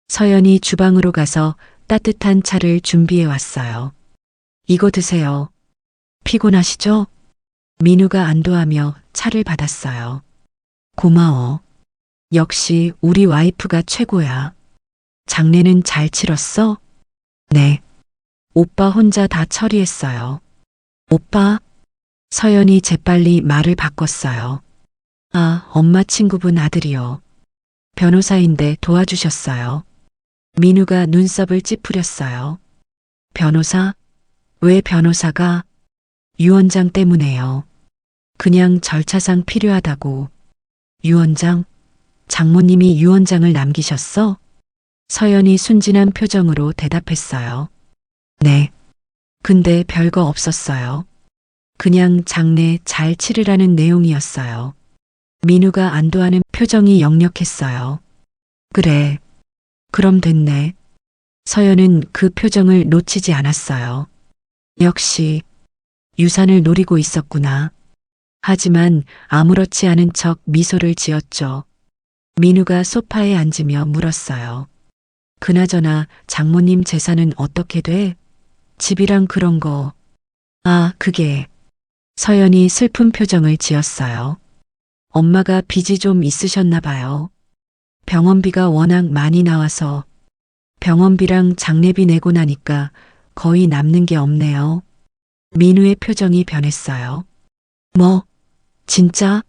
서연이 주방으로 가서 따뜻한 차를 준비해 왔어요. 이거 드세요. 피곤하시죠? 민우가 안도하며 차를 받았어요. 고마워. 역시 우리 와이프가 최고야. 장례는 잘 치렀어? 네. 오빠 혼자 다 처리했어요. 오빠? 서연이 재빨리 말을 바꿨어요. 아, 엄마 친구분 아들이요. 변호사인데 도와주셨어요. 민우가 눈썹을 찌푸렸어요. 변호사? 왜 변호사가? 유언장 때문에요. 그냥 절차상 필요하다고. 유언장? 장모님이 유언장을 남기셨어? 서연이 순진한 표정으로 대답했어요. 네. 근데 별거 없었어요. 그냥 장례 잘 치르라는 내용이었어요. 민우가 안도하는 표정이 역력했어요. 그래. 그럼 됐네. 서연은 그 표정을 놓치지 않았어요. 역시 유산을 노리고 있었구나. 하지만 아무렇지 않은 척 미소를 지었죠. 민우가 소파에 앉으며 물었어요. 그나저나 장모님 재산은 어떻게 돼? 집이랑 그런 거. 아, 그게. 서연이 슬픈 표정을 지었어요. 엄마가 빚이 좀 있으셨나 봐요. 병원비가 워낙 많이 나와서 병원비랑 장례비 내고 나니까 거의 남는 게 없네요. 민우의 표정이 변했어요. 뭐, 진짜?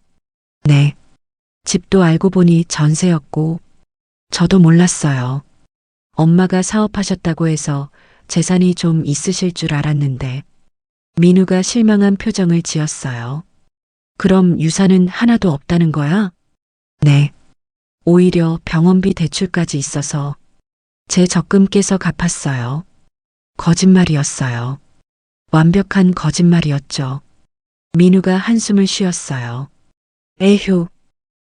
네. 집도 알고 보니 전세였고, 저도 몰랐어요. 엄마가 사업하셨다고 해서 재산이 좀 있으실 줄 알았는데, 민우가 실망한 표정을 지었어요. 그럼 유산은 하나도 없다는 거야? 네. 오히려 병원비 대출까지 있어서 제 적금 깨서 갚았어요. 거짓말이었어요. 완벽한 거짓말이었죠. 민우가 한숨을 쉬었어요. 에휴,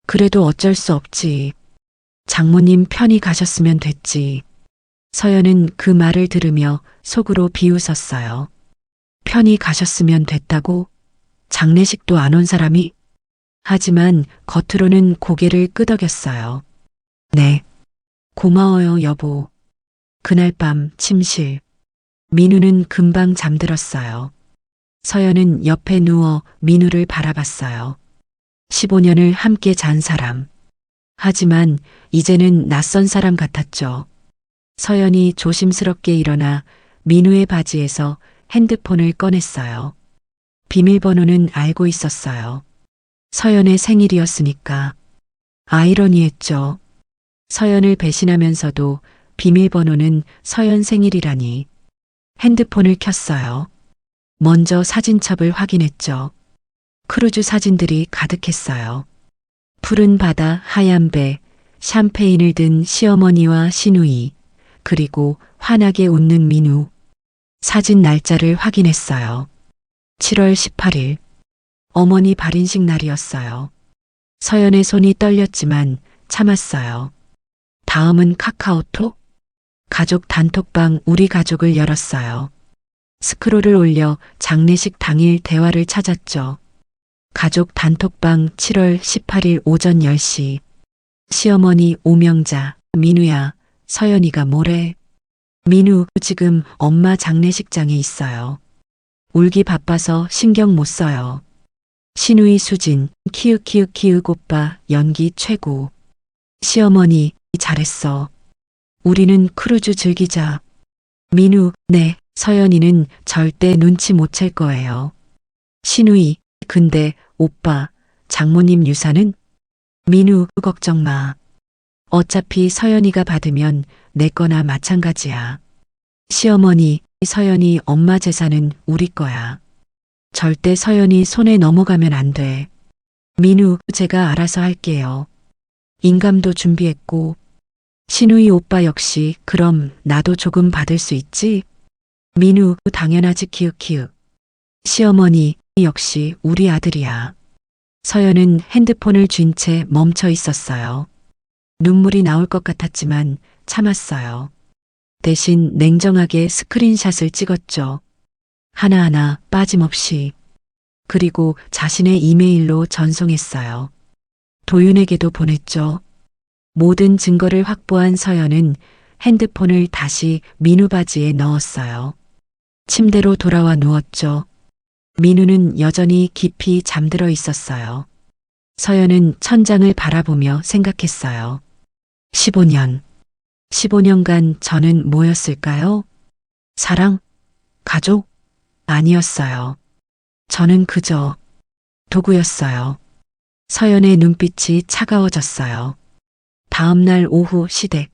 그래도 어쩔 수 없지. 장모님 편히 가셨으면 됐지. 서연은 그 말을 들으며 속으로 비웃었어요. 편히 가셨으면 됐다고? 장례식도 안 온 사람이? 하지만 겉으로는 고개를 끄덕였어요. 네. 고마워요, 여보. 그날 밤 침실. 민우는 금방 잠들었어요. 서연은 옆에 누워 민우를 바라봤어요. 15년을 함께 잔 사람. 하지만 이제는 낯선 사람 같았죠. 서연이 조심스럽게 일어나 민우의 바지에서 핸드폰을 꺼냈어요. 비밀번호는 알고 있었어요. 서연의 생일이었으니까. 아이러니했죠. 서연을 배신하면서도 비밀번호는 서연 생일이라니. 핸드폰을 켰어요. 먼저 사진첩을 확인했죠. 크루즈 사진들이 가득했어요. 푸른 바다, 하얀 배, 샴페인을 든 시어머니와 시누이, 그리고 환하게 웃는 민우. 사진 날짜를 확인했어요. 7월 18일. 어머니 발인식 날이었어요. 서연의 손이 떨렸지만 참았어요. 다음은 카카오톡? 가족 단톡방 우리 가족을 열었어요. 스크롤을 올려 장례식 당일 대화를 찾았죠. 가족 단톡방 7월 18일 오전 10시. 시어머니 오명자, 민우야, 서연이가 뭐래? 민우, 지금 엄마 장례식장에 있어요. 울기 바빠서 신경 못 써요. 시누이 수진, 키읔키읔키읔 오빠, 연기 최고. 시어머니, 잘했어. 우리는 크루즈 즐기자. 민우, 네, 서연이는 절대 눈치 못 챌 거예요. 시누이, 근데 오빠, 장모님 유산은? 민우, 걱정 마. 어차피 서연이가 받으면 내 거나 마찬가지야. 시어머니, 서연이 엄마 재산은 우리 거야. 절대 서연이 손에 넘어가면 안 돼. 민우, 제가 알아서 할게요. 인감도 준비했고. 시누이 오빠 역시 그럼 나도 조금 받을 수 있지? 민우, 당연하지 키읔키읔. 시어머니, 역시 우리 아들이야. 서연은 핸드폰을 쥔 채 멈춰 있었어요. 눈물이 나올 것 같았지만 참았어요. 대신 냉정하게 스크린샷을 찍었죠. 하나하나 빠짐없이. 그리고 자신의 이메일로 전송했어요. 도윤에게도 보냈죠. 모든 증거를 확보한 서연은 핸드폰을 다시 민우 바지에 넣었어요. 침대로 돌아와 누웠죠. 민우는 여전히 깊이 잠들어 있었어요. 서연은 천장을 바라보며 생각했어요. 15년. 15년간 저는 뭐였을까요? 사랑? 가족? 아니었어요. 저는 그저 도구였어요. 서연의 눈빛이 차가워졌어요. 다음 날 오후 시댁.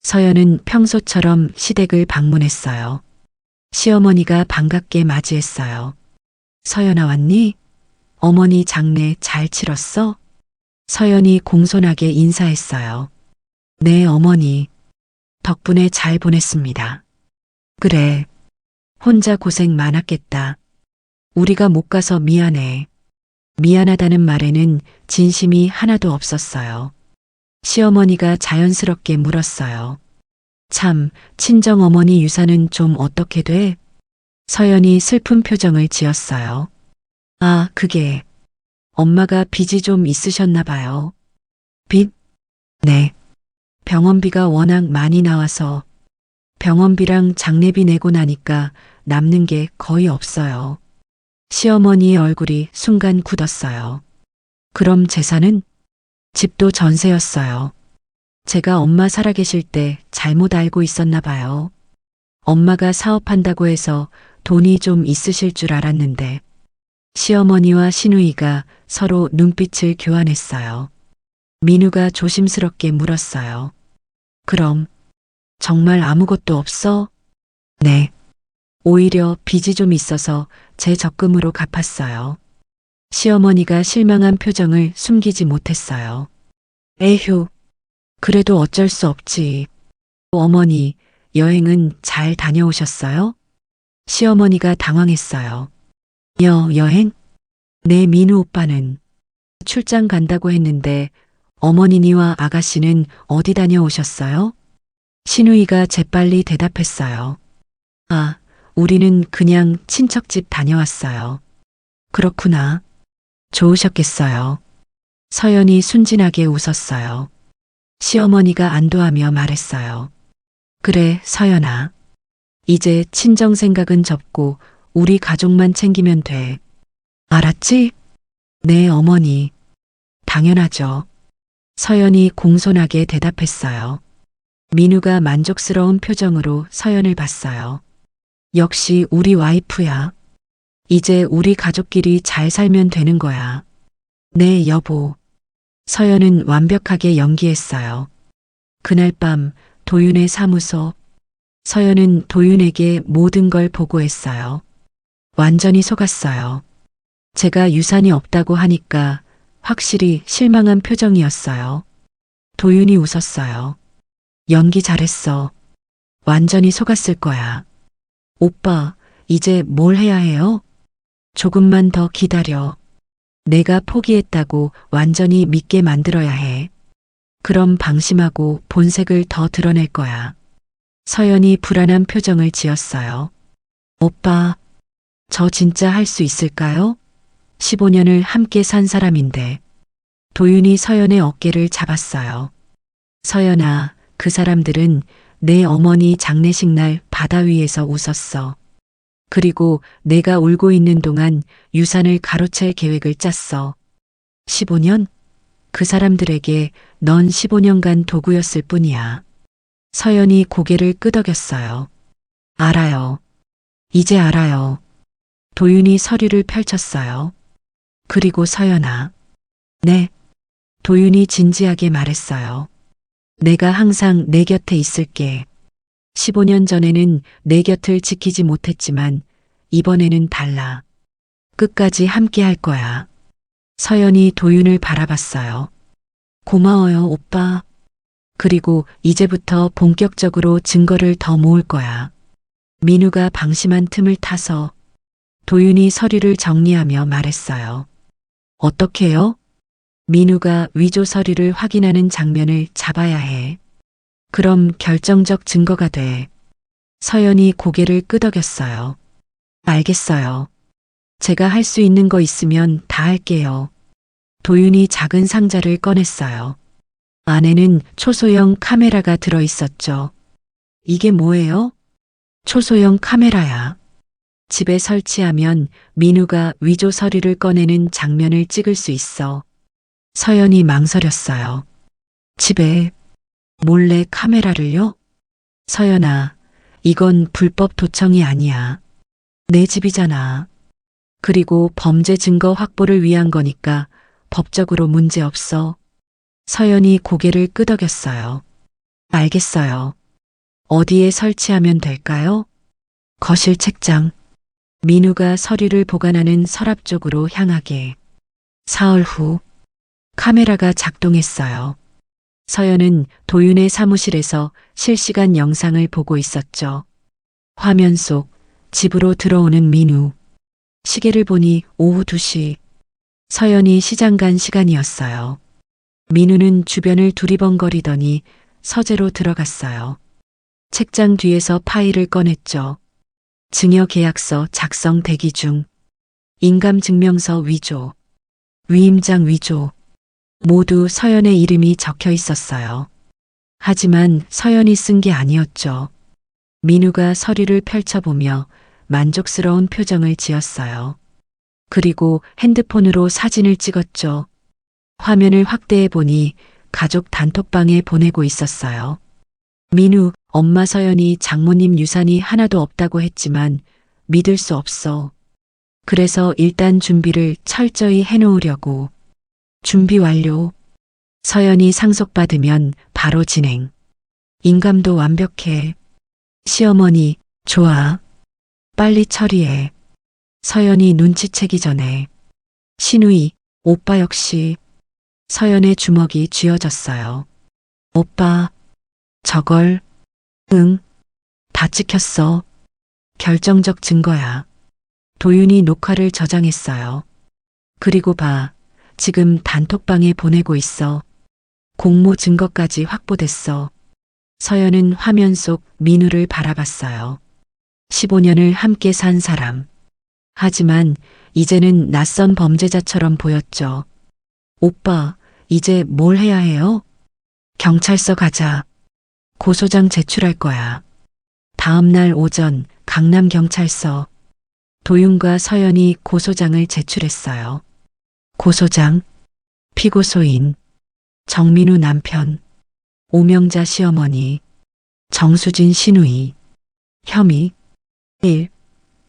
서연은 평소처럼 시댁을 방문했어요. 시어머니가 반갑게 맞이했어요. 서연아 왔니? 어머니 장례 잘 치렀어? 서연이 공손하게 인사했어요. 네, 어머니. 덕분에 잘 보냈습니다. 그래. 혼자 고생 많았겠다. 우리가 못 가서 미안해. 미안하다는 말에는 진심이 하나도 없었어요. 시어머니가 자연스럽게 물었어요. 참, 친정어머니 유산은 좀 어떻게 돼? 서연이 슬픈 표정을 지었어요. 아, 그게 엄마가 빚이 좀 있으셨나 봐요. 빚? 네. 병원비가 워낙 많이 나와서 병원비랑 장례비 내고 나니까 남는 게 거의 없어요. 시어머니의 얼굴이 순간 굳었어요. 그럼 재산은? 집도 전세였어요. 제가 엄마 살아계실 때 잘못 알고 있었나 봐요. 엄마가 사업한다고 해서 돈이 좀 있으실 줄 알았는데 시어머니와 시누이가 서로 눈빛을 교환했어요. 민우가 조심스럽게 물었어요. 그럼 정말 아무것도 없어? 네. 오히려 빚이 좀 있어서 제 적금으로 갚았어요. 시어머니가 실망한 표정을 숨기지 못했어요. 에휴, 그래도 어쩔 수 없지. 어머니, 여행은 잘 다녀오셨어요? 시어머니가 당황했어요. 여행? 네, 민우 오빠는 출장 간다고 했는데 어머니니와 아가씨는 어디 다녀오셨어요? 신우이가 재빨리 대답했어요. 아, 우리는 그냥 친척집 다녀왔어요. 그렇구나. 좋으셨겠어요. 서연이 순진하게 웃었어요. 시어머니가 안도하며 말했어요. 그래, 서연아. 이제 친정 생각은 접고 우리 가족만 챙기면 돼. 알았지? 네, 어머니. 당연하죠. 서연이 공손하게 대답했어요. 민우가 만족스러운 표정으로 서연을 봤어요. 역시 우리 와이프야. 이제 우리 가족끼리 잘 살면 되는 거야. 네, 여보. 서연은 완벽하게 연기했어요. 그날 밤 도윤의 사무소. 서연은 도윤에게 모든 걸 보고했어요. 완전히 속았어요. 제가 유산이 없다고 하니까 확실히 실망한 표정이었어요. 도윤이 웃었어요. 연기 잘했어. 완전히 속았을 거야. 오빠, 이제 뭘 해야 해요? 조금만 더 기다려. 내가 포기했다고 완전히 믿게 만들어야 해. 그럼 방심하고 본색을 더 드러낼 거야. 서연이 불안한 표정을 지었어요. 오빠, 저 진짜 할 수 있을까요? 15년을 함께 산 사람인데. 도윤이 서연의 어깨를 잡았어요. 서연아, 그 사람들은 내 어머니 장례식 날 바다 위에서 웃었어. 그리고 내가 울고 있는 동안 유산을 가로챌 계획을 짰어. 15년? 그 사람들에게 넌 15년간 도구였을 뿐이야. 서연이 고개를 끄덕였어요. 알아요. 이제 알아요. 도윤이 서류를 펼쳤어요. 그리고 서연아. 네. 도윤이 진지하게 말했어요. 내가 항상 내 곁에 있을게. 15년 전에는 내 곁을 지키지 못했지만 이번에는 달라. 끝까지 함께 할 거야. 서연이 도윤을 바라봤어요. 고마워요, 오빠. 그리고 이제부터 본격적으로 증거를 더 모을 거야. 민우가 방심한 틈을 타서 도윤이 서류를 정리하며 말했어요. 어떻게요? 민우가 위조 서류를 확인하는 장면을 잡아야 해. 그럼 결정적 증거가 돼. 서연이 고개를 끄덕였어요. 알겠어요. 제가 할 수 있는 거 있으면 다 할게요. 도윤이 작은 상자를 꺼냈어요. 안에는 초소형 카메라가 들어 있었죠. 이게 뭐예요? 초소형 카메라야. 집에 설치하면 민우가 위조 서류를 꺼내는 장면을 찍을 수 있어. 서연이 망설였어요. 집에 몰래 카메라를요? 서연아, 이건 불법 도청이 아니야. 내 집이잖아. 그리고 범죄 증거 확보를 위한 거니까 법적으로 문제 없어. 서연이 고개를 끄덕였어요. 알겠어요. 어디에 설치하면 될까요? 거실 책장. 민우가 서류를 보관하는 서랍 쪽으로 향하게. 사흘 후 카메라가 작동했어요. 서연은 도윤의 사무실에서 실시간 영상을 보고 있었죠. 화면 속 집으로 들어오는 민우. 시계를 보니 오후 2시. 서연이 시장 간 시간이었어요. 민우는 주변을 두리번거리더니 서재로 들어갔어요. 책장 뒤에서 파일을 꺼냈죠. 증여계약서 작성 대기 중. 인감증명서 위조. 위임장 위조. 모두 서연의 이름이 적혀 있었어요. 하지만 서연이 쓴 게 아니었죠. 민우가 서류를 펼쳐보며 만족스러운 표정을 지었어요. 그리고 핸드폰으로 사진을 찍었죠. 화면을 확대해 보니 가족 단톡방에 보내고 있었어요. 민우, 엄마 서연이 장모님 유산이 하나도 없다고 했지만 믿을 수 없어. 그래서 일단 준비를 철저히 해놓으려고. 준비 완료. 서연이 상속받으면 바로 진행. 인감도 완벽해. 시어머니, 좋아. 빨리 처리해. 서연이 눈치채기 전에. 신우이, 오빠 역시. 서연의 주먹이 쥐어졌어요. 오빠, 저걸, 응, 다 찍혔어. 결정적 증거야. 도윤이 녹화를 저장했어요. 그리고 봐, 지금 단톡방에 보내고 있어. 공모 증거까지 확보됐어. 서연은 화면 속 민우를 바라봤어요. 15년을 함께 산 사람. 하지만 이제는 낯선 범죄자처럼 보였죠. 오빠, 이제 뭘 해야 해요? 경찰서 가자. 고소장 제출할 거야. 다음 날 오전 강남경찰서. 도윤과 서연이 고소장을 제출했어요. 고소장. 피고소인. 정민우 남편. 오명자 시어머니. 정수진 시누이. 혐의. 1.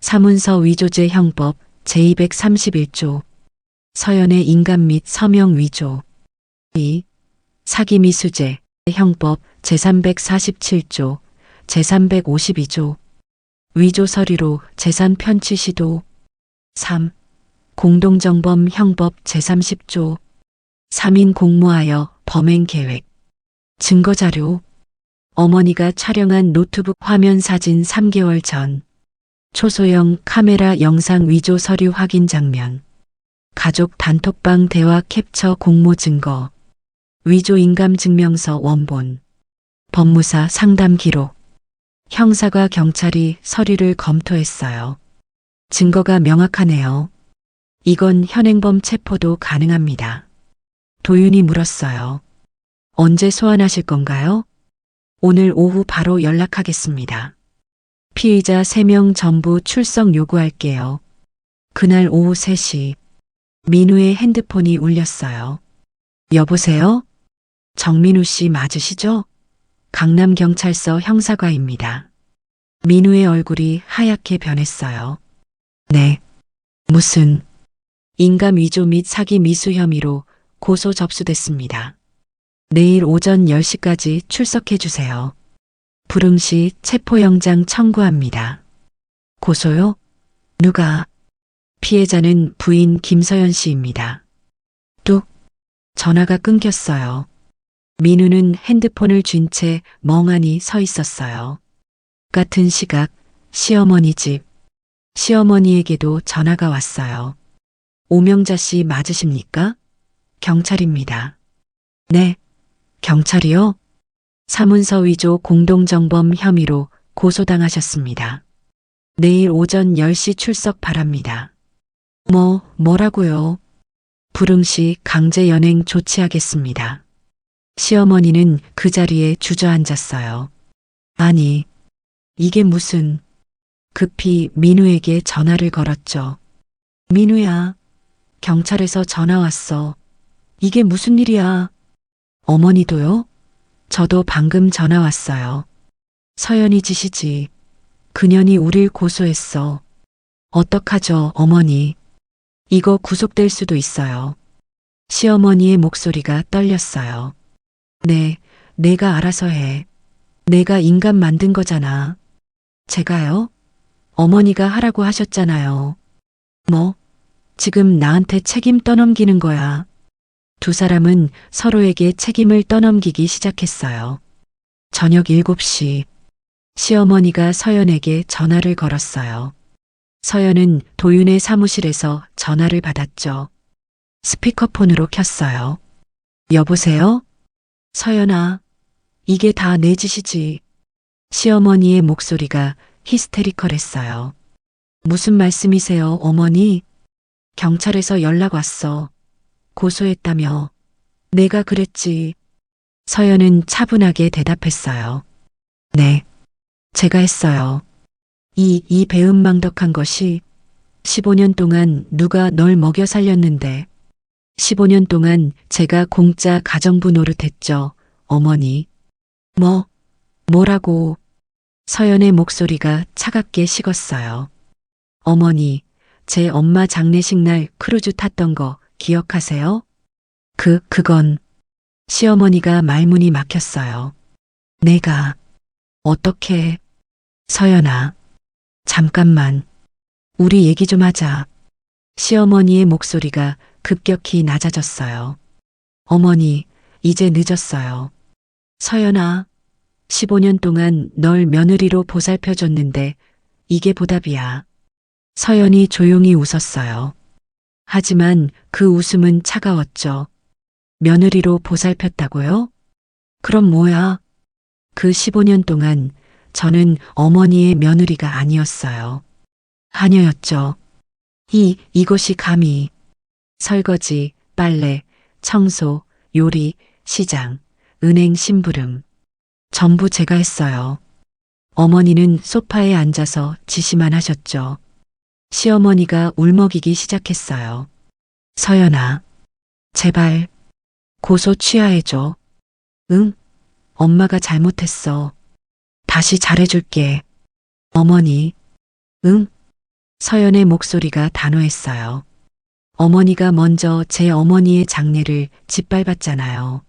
사문서 위조죄 형법 제231조. 서연의 인감 및 서명 위조. 2. 사기 미수죄 형법 제347조, 제352조. 위조 서류로 재산 편취 시도. 3. 공동정범 형법 제30조. 3인 공모하여 범행 계획. 증거자료. 어머니가 촬영한 노트북 화면 사진 3개월 전. 초소형 카메라 영상 위조 서류 확인 장면. 가족 단톡방 대화 캡처 공모 증거. 위조 인감 증명서 원본. 법무사 상담 기록. 형사과 경찰이 서류를 검토했어요. 증거가 명확하네요. 이건 현행범 체포도 가능합니다. 도윤이 물었어요. 언제 소환하실 건가요? 오늘 오후 바로 연락하겠습니다. 피의자 3명 전부 출석 요구할게요. 그날 오후 3시. 민우의 핸드폰이 울렸어요. 여보세요? 정민우 씨 맞으시죠? 강남경찰서 형사과입니다. 민우의 얼굴이 하얗게 변했어요. 네. 무슨 인감 위조 및 사기 미수 혐의로 고소 접수됐습니다. 내일 오전 10시까지 출석해 주세요. 불응시 체포영장 청구합니다. 고소요? 누가? 피해자는 부인 김서연 씨입니다. 뚝. 전화가 끊겼어요. 민우는 핸드폰을 쥔 채 멍하니 서 있었어요. 같은 시각 시어머니 집. 시어머니에게도 전화가 왔어요. 오명자 씨 맞으십니까? 경찰입니다. 네. 경찰이요? 사문서 위조 공동정범 혐의로 고소당하셨습니다. 내일 오전 10시 출석 바랍니다. 뭐라고요? 불응시 강제 연행 조치하겠습니다. 시어머니는 그 자리에 주저앉았어요. 아니, 이게 무슨... 급히 민우에게 전화를 걸었죠. 민우야, 경찰에서 전화 왔어. 이게 무슨 일이야? 어머니도요? 저도 방금 전화 왔어요. 서연이 짓이지. 그년이 우릴 고소했어. 어떡하죠, 어머니? 이거 구속될 수도 있어요. 시어머니의 목소리가 떨렸어요. 네, 내가 알아서 해. 내가 인감 만든 거잖아. 제가요? 어머니가 하라고 하셨잖아요. 뭐? 지금 나한테 책임 떠넘기는 거야. 두 사람은 서로에게 책임을 떠넘기기 시작했어요. 저녁 7시. 시어머니가 서연에게 전화를 걸었어요. 서연은 도윤의 사무실에서 전화를 받았죠. 스피커폰으로 켰어요. 여보세요? 서연아, 이게 다 내 짓이지. 시어머니의 목소리가 히스테리컬했어요. 무슨 말씀이세요, 어머니? 경찰에서 연락 왔어. 고소했다며. 내가 그랬지. 서연은 차분하게 대답했어요. 네, 제가 했어요. 이 배은망덕한 것이 15년 동안 누가 널 먹여 살렸는데 15년 동안 제가 공짜 가정부 노릇했죠. 어머니. 뭐라고? 서연의 목소리가 차갑게 식었어요. 어머니, 제 엄마 장례식 날 크루즈 탔던 거 기억하세요? 그건 시어머니가 말문이 막혔어요. 내가 어떻게? 서연아, 잠깐만. 우리 얘기 좀 하자. 시어머니의 목소리가 급격히 낮아졌어요. 어머니, 이제 늦었어요. 서연아, 15년 동안 널 며느리로 보살펴줬는데 이게 보답이야. 서연이 조용히 웃었어요. 하지만 그 웃음은 차가웠죠. 며느리로 보살폈다고요? 그럼 뭐야? 그 15년 동안 저는 어머니의 며느리가 아니었어요. 하녀였죠. 이곳이 감히 설거지, 빨래, 청소, 요리, 시장, 은행 심부름. 전부 제가 했어요. 어머니는 소파에 앉아서 지시만 하셨죠. 시어머니가 울먹이기 시작했어요. 서연아, 제발 고소 취하해줘. 응? 엄마가 잘못했어. 다시 잘해줄게. 어머니. 응? 서연의 목소리가 단호했어요. 어머니가 먼저 제 어머니의 장례를 짓밟았잖아요.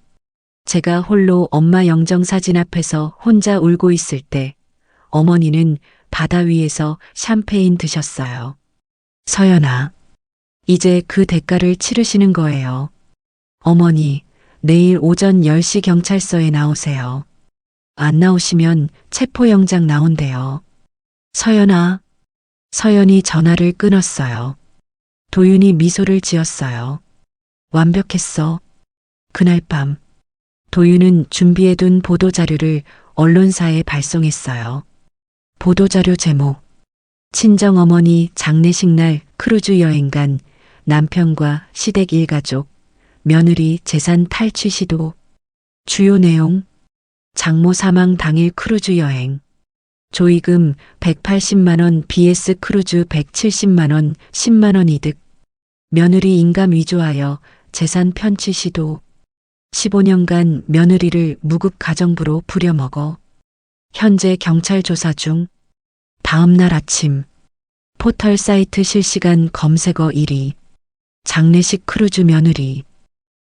제가 홀로 엄마 영정사진 앞에서 혼자 울고 있을 때 어머니는 바다 위에서 샴페인 드셨어요. 서연아, 이제 그 대가를 치르시는 거예요. 어머니, 내일 오전 10시 경찰서에 나오세요. 안 나오시면 체포영장 나온대요. 서연아. 서연이 전화를 끊었어요. 도윤이 미소를 지었어요. 완벽했어. 그날 밤 도윤은 준비해둔 보도자료를 언론사에 발송했어요. 보도자료 제목: 친정어머니 장례식 날 크루즈 여행 간 남편과 시댁 일가족, 며느리 재산 탈취 시도. 주요 내용: 장모 사망 당일 크루즈 여행, 조의금 180만 원 BS 크루즈 170만 원 10만 원 이득, 며느리 인감 위조하여 재산 편취 시도, 15년간 며느리를 무급 가정부로 부려먹어, 현재 경찰 조사 중. 다음 날 아침 포털 사이트 실시간 검색어 1위, 장례식 크루즈 며느리.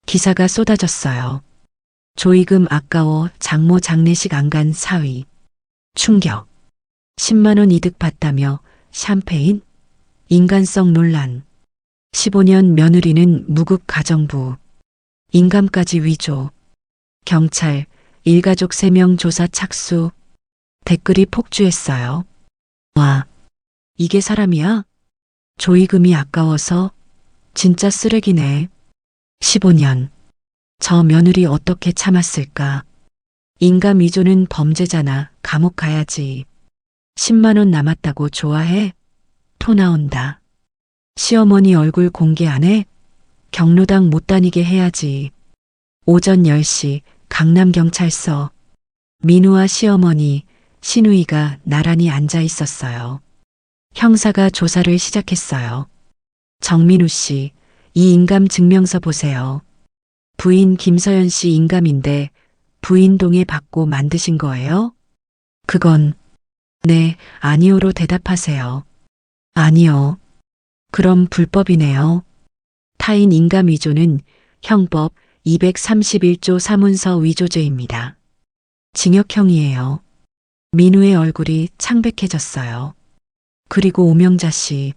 기사가 쏟아졌어요. 조의금 아까워 장모 장례식 안 간 사위. 충격. 10만 원 이득 봤다며 샴페인? 인간성 논란. 15년 며느리는 무급 가정부. 인감까지 위조. 경찰, 일가족 3명 조사 착수. 댓글이 폭주했어요. 와, 이게 사람이야? 조의금이 아까워서? 진짜 쓰레기네. 15년. 저 며느리 어떻게 참았을까? 인감 위조는 범죄잖아. 감옥 가야지. 10만 원 남았다고 좋아해? 토 나온다. 시어머니 얼굴 공개 안 해? 경로당 못 다니게 해야지. 오전 10시 강남경찰서. 민우와 시어머니, 신우이가 나란히 앉아 있었어요. 형사가 조사를 시작했어요. 정민우 씨, 이 인감 증명서 보세요. 부인 김서연 씨 인감인데 부인 동의 받고 만드신 거예요? 그건 네, 아니오로 대답하세요. 아니요. 그럼 불법이네요. 타인 인감 위조는 형법 231조 사문서 위조죄입니다. 징역형이에요. 민우의 얼굴이 창백해졌어요. 그리고 오명자 씨.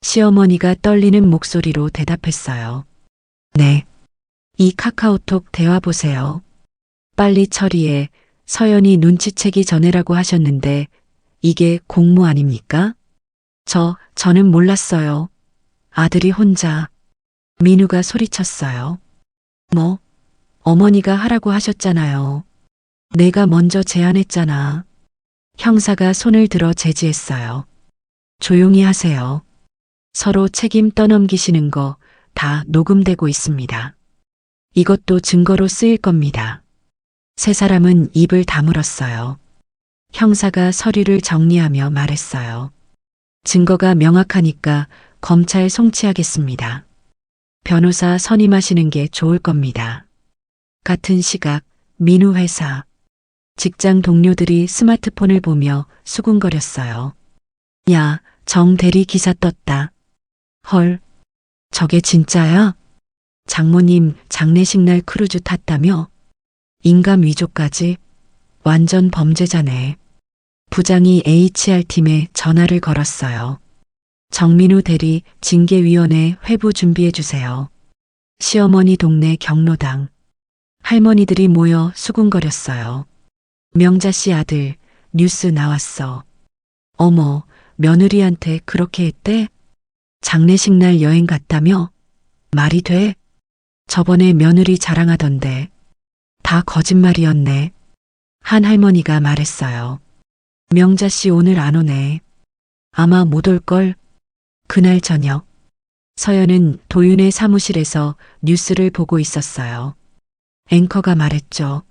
시어머니가 떨리는 목소리로 대답했어요. 네. 이 카카오톡 대화 보세요. 빨리 처리해. 서연이 눈치채기 전에라고 하셨는데 이게 공모 아닙니까? 저는 몰랐어요. 아들이 혼자. 민우가 소리쳤어요. 뭐? 어머니가 하라고 하셨잖아요. 내가 먼저 제안했잖아. 형사가 손을 들어 제지했어요. 조용히 하세요. 서로 책임 떠넘기시는 거 다 녹음되고 있습니다. 이것도 증거로 쓰일 겁니다. 세 사람은 입을 다물었어요. 형사가 서류를 정리하며 말했어요. 증거가 명확하니까 검찰 송치하겠습니다. 변호사 선임하시는 게 좋을 겁니다. 같은 시각 민우 회사. 직장 동료들이 스마트폰을 보며 수군거렸어요. 야, 정 대리 기사 떴다. 헐, 저게 진짜야? 장모님 장례식 날 크루즈 탔다며? 인감 위조까지? 완전 범죄자네. 부장이 HR팀에 전화를 걸었어요. 정민우 대리 징계위원회 회부 준비해 주세요. 시어머니 동네 경로당. 할머니들이 모여 수군거렸어요. 명자 씨 아들 뉴스 나왔어. 어머, 며느리한테 그렇게 했대? 장례식 날 여행 갔다며? 말이 돼? 저번에 며느리 자랑하던데. 다 거짓말이었네. 한 할머니가 말했어요. 명자 씨 오늘 안 오네. 아마 못 올걸. 그날 저녁 서연은 도윤의 사무실에서 뉴스를 보고 있었어요. 앵커가 말했죠.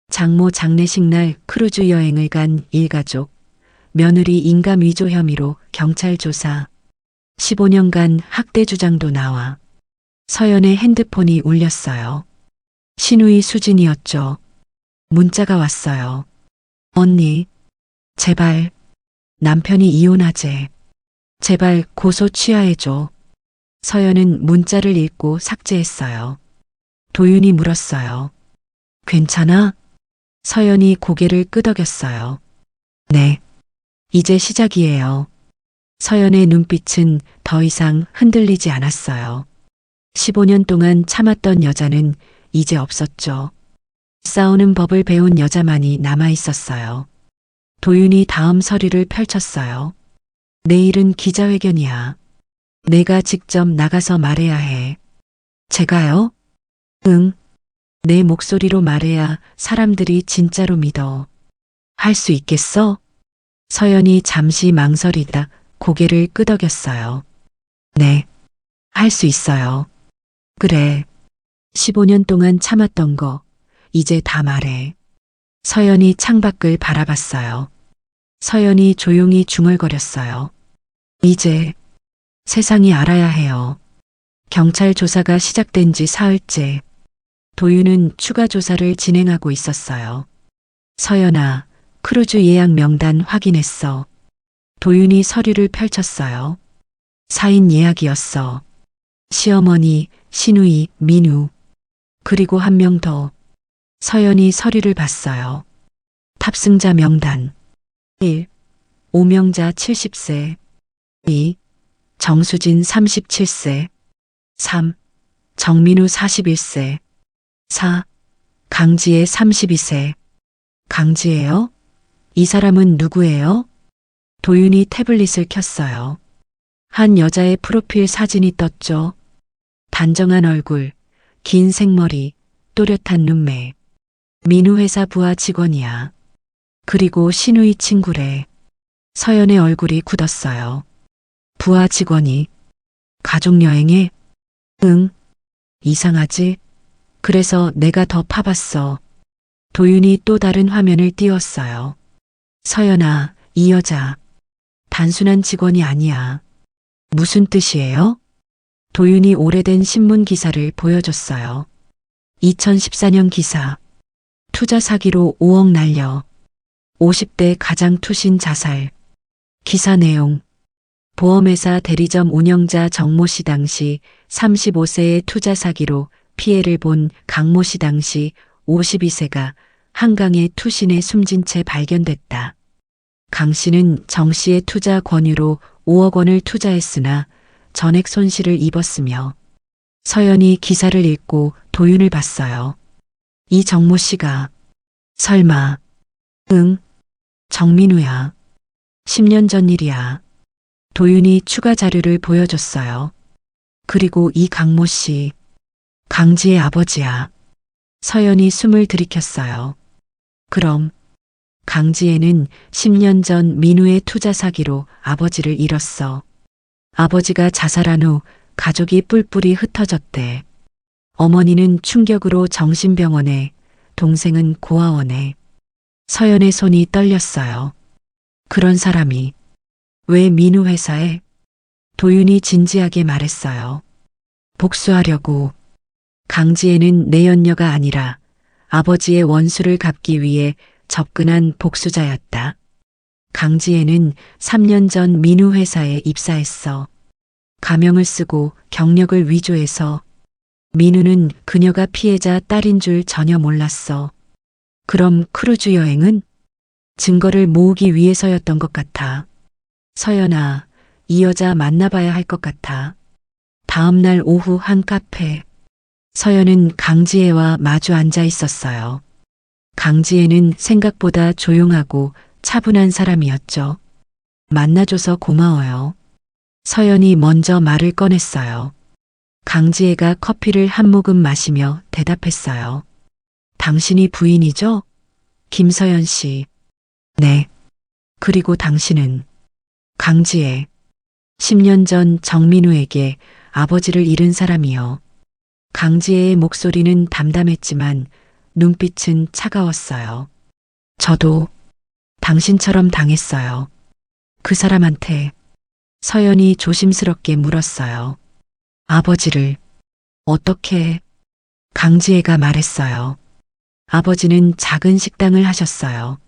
장모 장례식 날 크루즈 여행을 간 일가족. 며느리 인감 위조 혐의로 경찰 조사. 15년간 학대 주장도 나와. 서연의 핸드폰이 울렸어요. 신우이 수진이었죠. 문자가 왔어요. 언니, 제발 남편이 이혼하재. 제발 고소 취하해줘. 서연은 문자를 읽고 삭제했어요. 도윤이 물었어요. 괜찮아? 서연이 고개를 끄덕였어요. 네. 이제 시작이에요. 서연의 눈빛은 더 이상 흔들리지 않았어요. 15년 동안 참았던 여자는 이제 없었죠. 싸우는 법을 배운 여자만이 남아 있었어요. 도윤이 다음 서류를 펼쳤어요. 내일은 기자회견이야. 내가 직접 나가서 말해야 해. 제가요? 응. 내 목소리로 말해야 사람들이 진짜로 믿어. 할 수 있겠어? 서연이 잠시 망설이다 고개를 끄덕였어요. 네. 할 수 있어요. 그래. 15년 동안 참았던 거 이제 다 말해. 서연이 창밖을 바라봤어요. 서연이 조용히 중얼거렸어요. 이제 세상이 알아야 해요. 경찰 조사가 시작된 지 사흘째. 도윤은 추가 조사를 진행하고 있었어요. 서연아, 크루즈 예약 명단 확인했어. 도윤이 서류를 펼쳤어요. 4인 예약이었어. 시어머니, 신우이, 민우. 그리고 한 명 더. 서연이 서류를 봤어요. 탑승자 명단. 1. 오명자 70세. 2. 정수진 37세. 3. 정민우 41세. 4. 강지혜 32세. 강지혜요? 이 사람은 누구예요? 도윤이 태블릿을 켰어요. 한 여자의 프로필 사진이 떴죠. 단정한 얼굴, 긴 생머리, 또렷한 눈매. 민우 회사 부하 직원이야. 그리고 신우이 친구래. 서연의 얼굴이 굳었어요. 부하 직원이 가족여행에? 응. 이상하지? 그래서 내가 더 파봤어. 도윤이 또 다른 화면을 띄웠어요. 서연아, 이 여자 단순한 직원이 아니야. 무슨 뜻이에요? 도윤이 오래된 신문 기사를 보여줬어요. 2014년 기사. 투자 사기로 5억 날려. 50대 가장 투신 자살. 기사 내용. 보험회사 대리점 운영자 정모 씨 당시 35세의 투자 사기로 피해를 본 강모 씨 당시 52세가 한강의 투신에 숨진 채 발견됐다. 강 씨는 정 씨의 투자 권유로 5억 원을 투자했으나 전액 손실을 입었으며 서연이 기사를 읽고 도윤을 봤어요. 이 정모 씨가 설마 응, 정민우야. 10년 전 일이야. 도윤이 추가 자료를 보여줬어요. 그리고 이 강모 씨, 강지의 아버지야. 서연이 숨을 들이켰어요. 그럼 강지혜는 10년 전 민우의 투자 사기로 아버지를 잃었어. 아버지가 자살한 후 가족이 뿔뿔이 흩어졌대. 어머니는 충격으로 정신병원에, 동생은 고아원에. 서연의 손이 떨렸어요. 그런 사람이 왜 민우 회사에? 도윤이 진지하게 말했어요. 복수하려고. 강지혜는 내연녀가 아니라 아버지의 원수를 갚기 위해 접근한 복수자였다. 강지혜는 3년 전 민우 회사에 입사했어. 가명을 쓰고 경력을 위조해서. 민우는 그녀가 피해자 딸인 줄 전혀 몰랐어. 그럼 크루즈 여행은? 증거를 모으기 위해서였던 것 같아. 서연아, 이 여자 만나봐야 할 것 같아. 다음 날 오후 한 카페. 서연은 강지혜와 마주 앉아 있었어요. 강지혜는 생각보다 조용하고 차분한 사람이었죠. 만나줘서 고마워요. 서연이 먼저 말을 꺼냈어요. 강지혜가 커피를 한 모금 마시며 대답했어요. 당신이 부인이죠? 김서연 씨. 네. 그리고 당신은? 강지혜. 10년 전 정민우에게 아버지를 잃은 사람이요. 강지혜의 목소리는 담담했지만 눈빛은 차가웠어요. 저도 당신처럼 당했어요. 그 사람한테. 서연이 조심스럽게 물었어요. 아버지를 어떻게? 강지혜가 말했어요. 아버지는 작은 식당을 하셨어요.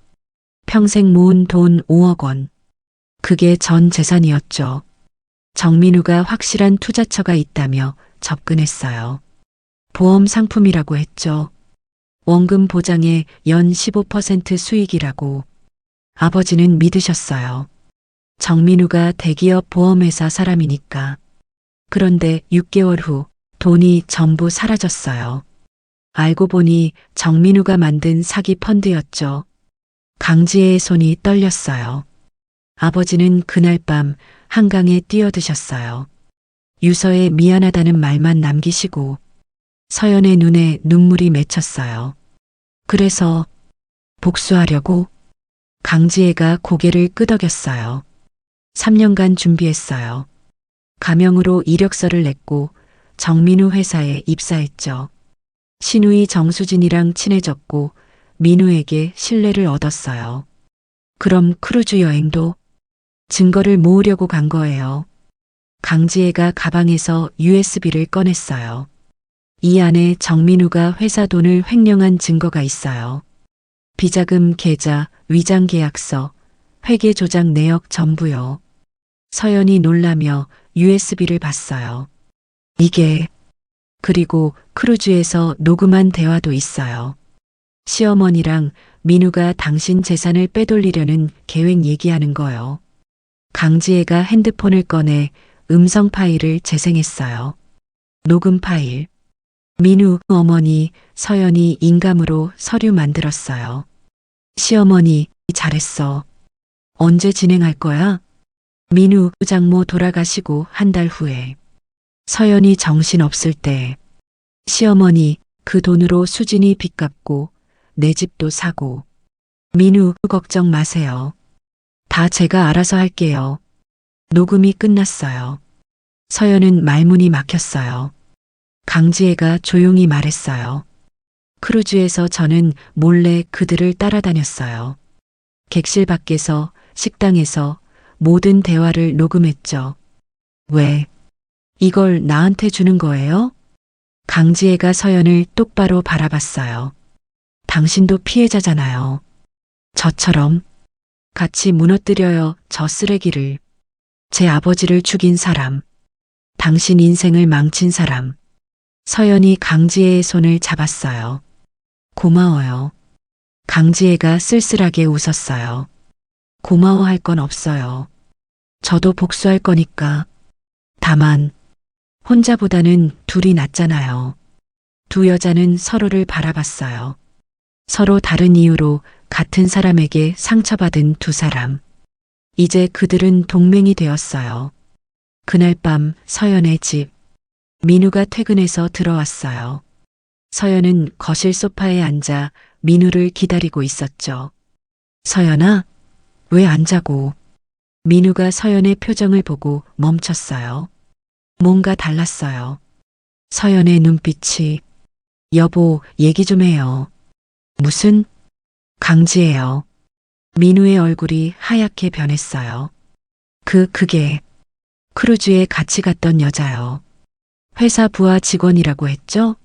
평생 모은 돈 5억 원. 그게 전 재산이었죠. 정민우가 확실한 투자처가 있다며 접근했어요. 보험 상품이라고 했죠. 원금 보장에 연 15% 수익이라고. 아버지는 믿으셨어요. 정민우가 대기업 보험회사 사람이니까. 그런데 6개월 후 돈이 전부 사라졌어요. 알고 보니 정민우가 만든 사기 펀드였죠. 강지혜의 손이 떨렸어요. 아버지는 그날 밤 한강에 뛰어드셨어요. 유서에 미안하다는 말만 남기시고. 서연의 눈에 눈물이 맺혔어요. 그래서 복수하려고? 강지혜가 고개를 끄덕였어요. 3년간 준비했어요. 가명으로 이력서를 냈고 정민우 회사에 입사했죠. 신우이 정수진이랑 친해졌고 민우에게 신뢰를 얻었어요. 그럼 크루즈 여행도? 증거를 모으려고 간 거예요. 강지혜가 가방에서 USB를 꺼냈어요. 이 안에 정민우가 회사 돈을 횡령한 증거가 있어요. 비자금 계좌, 위장 계약서, 회계 조작 내역 전부요. 서연이 놀라며 USB를 봤어요. 이게. 그리고 크루즈에서 녹음한 대화도 있어요. 시어머니랑 민우가 당신 재산을 빼돌리려는 계획 얘기하는 거요. 강지혜가 핸드폰을 꺼내 음성 파일을 재생했어요. 녹음 파일. 민우 어머니 서연이 인감으로 서류 만들었어요. 시어머니 잘했어. 언제 진행할 거야? 민우 장모 돌아가시고 한 달 후에. 서연이 정신 없을 때. 시어머니 그 돈으로 수진이 빚 갚고 내 집도 사고. 민우 걱정 마세요. 다 제가 알아서 할게요. 녹음이 끝났어요. 서연은 말문이 막혔어요. 강지혜가 조용히 말했어요. 크루즈에서 저는 몰래 그들을 따라다녔어요. 객실 밖에서, 식당에서 모든 대화를 녹음했죠. 왜? 이걸 나한테 주는 거예요? 강지혜가 서연을 똑바로 바라봤어요. 당신도 피해자잖아요. 저처럼. 같이 무너뜨려요, 저 쓰레기를. 제 아버지를 죽인 사람. 당신 인생을 망친 사람. 서연이 강지혜의 손을 잡았어요. 고마워요. 강지혜가 쓸쓸하게 웃었어요. 고마워할 건 없어요. 저도 복수할 거니까. 다만 혼자보다는 둘이 낫잖아요. 두 여자는 서로를 바라봤어요. 서로 다른 이유로 같은 사람에게 상처받은 두 사람. 이제 그들은 동맹이 되었어요. 그날 밤 서연의 집. 민우가 퇴근해서 들어왔어요. 서연은 거실 소파에 앉아 민우를 기다리고 있었죠. 서연아, 왜 안 자고? 민우가 서연의 표정을 보고 멈췄어요. 뭔가 달랐어요. 서연의 눈빛이. 여보, 얘기 좀 해요. 무슨? 강지혜요. 민우의 얼굴이 하얗게 변했어요. 그게 크루즈에 같이 갔던 여자요. 회사 부하 직원이라고 했죠?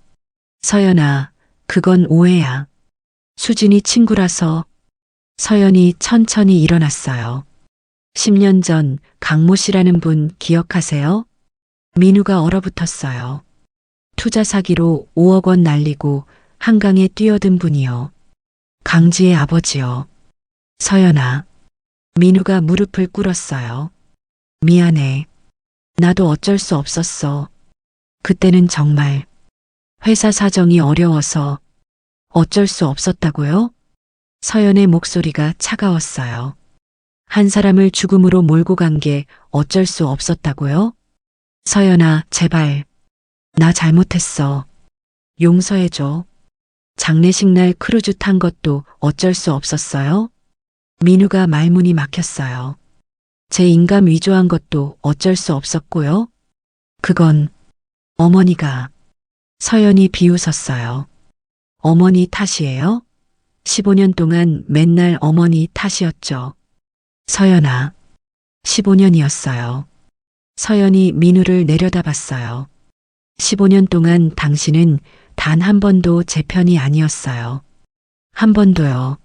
서연아, 그건 오해야. 수진이 친구라서. 서연이 천천히 일어났어요. 10년 전 강모 씨라는 분 기억하세요? 민우가 얼어붙었어요. 투자 사기로 5억 원 날리고 한강에 뛰어든 분이요. 강지의 아버지요. 서연아. 민우가 무릎을 꿇었어요. 미안해. 나도 어쩔 수 없었어. 그때는 정말 회사 사정이 어려워서 어쩔 수 없었다고요? 서연의 목소리가 차가웠어요. 한 사람을 죽음으로 몰고 간 게 어쩔 수 없었다고요? 서연아, 제발. 나 잘못했어. 용서해줘. 장례식 날 크루즈 탄 것도 어쩔 수 없었어요? 민우가 말문이 막혔어요. 제 인감 위조한 것도 어쩔 수 없었고요. 그건 어머니가. 서연이 비웃었어요. 어머니 탓이에요? 15년 동안 맨날 어머니 탓이었죠. 서연아. 15년이었어요. 서연이 민우를 내려다봤어요. 15년 동안 당신은 단 한 번도 제 편이 아니었어요. 한 번도요.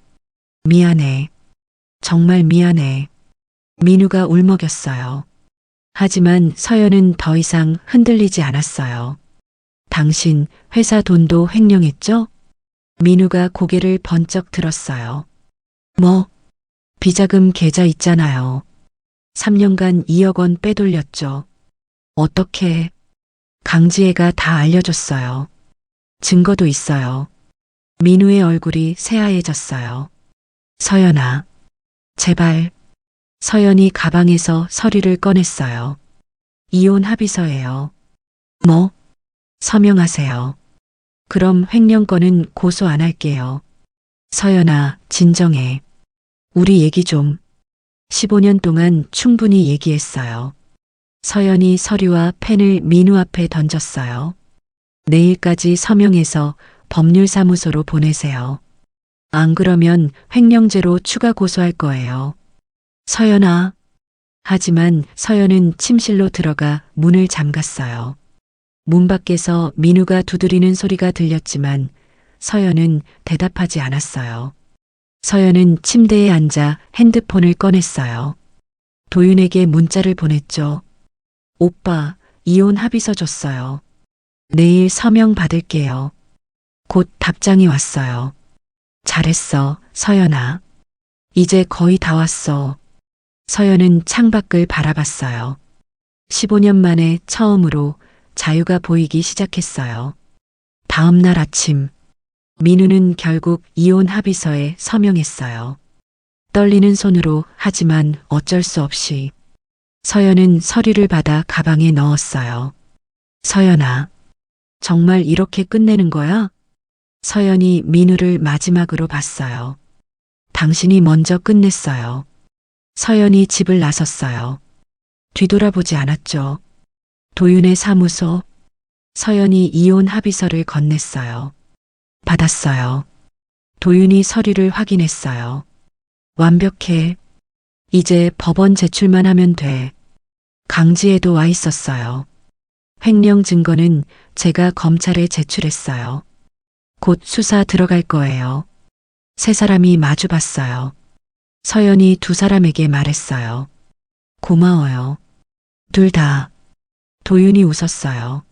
미안해. 정말 미안해. 민우가 울먹였어요. 하지만 서연은 더 이상 흔들리지 않았어요. 당신 회사 돈도 횡령했죠? 민우가 고개를 번쩍 들었어요. 뭐? 비자금 계좌 있잖아요. 3년간 2억 원 빼돌렸죠. 어떻게? 강지혜가 다 알려줬어요. 증거도 있어요. 민우의 얼굴이 새하얘졌어요. 서연아. 제발. 서연이 가방에서 서류를 꺼냈어요. 이혼 합의서예요. 뭐? 서명하세요. 그럼 횡령건은 고소 안 할게요. 서연아, 진정해. 우리 얘기 좀. 15년 동안 충분히 얘기했어요. 서연이 서류와 펜을 민우 앞에 던졌어요. 내일까지 서명해서 법률사무소로 보내세요. 안 그러면 횡령죄로 추가 고소할 거예요. 서연아. 하지만 서연은 침실로 들어가 문을 잠갔어요. 문 밖에서 민우가 두드리는 소리가 들렸지만 서연은 대답하지 않았어요. 서연은 침대에 앉아 핸드폰을 꺼냈어요. 도윤에게 문자를 보냈죠. 오빠, 이혼 합의서 줬어요. 내일 서명 받을게요. 곧 답장이 왔어요. 잘했어, 서연아. 이제 거의 다 왔어. 서연은 창밖을 바라봤어요. 15년 만에 처음으로 자유가 보이기 시작했어요. 다음 날 아침, 민우는 결국 이혼 합의서에 서명했어요. 떨리는 손으로 하지만 어쩔 수 없이. 서연은 서류를 받아 가방에 넣었어요. 서연아, 정말 이렇게 끝내는 거야? 서연이 민우를 마지막으로 봤어요. 당신이 먼저 끝냈어요. 서연이 집을 나섰어요. 뒤돌아보지 않았죠. 도윤의 사무소. 서연이 이혼 합의서를 건넸어요. 받았어요. 도윤이 서류를 확인했어요. 완벽해. 이제 법원 제출만 하면 돼. 강지에도 와 있었어요. 횡령 증거는 제가 검찰에 제출했어요. 곧 수사 들어갈 거예요. 세 사람이 마주 봤어요. 서연이 두 사람에게 말했어요. 고마워요. 둘 다. 도윤이 웃었어요.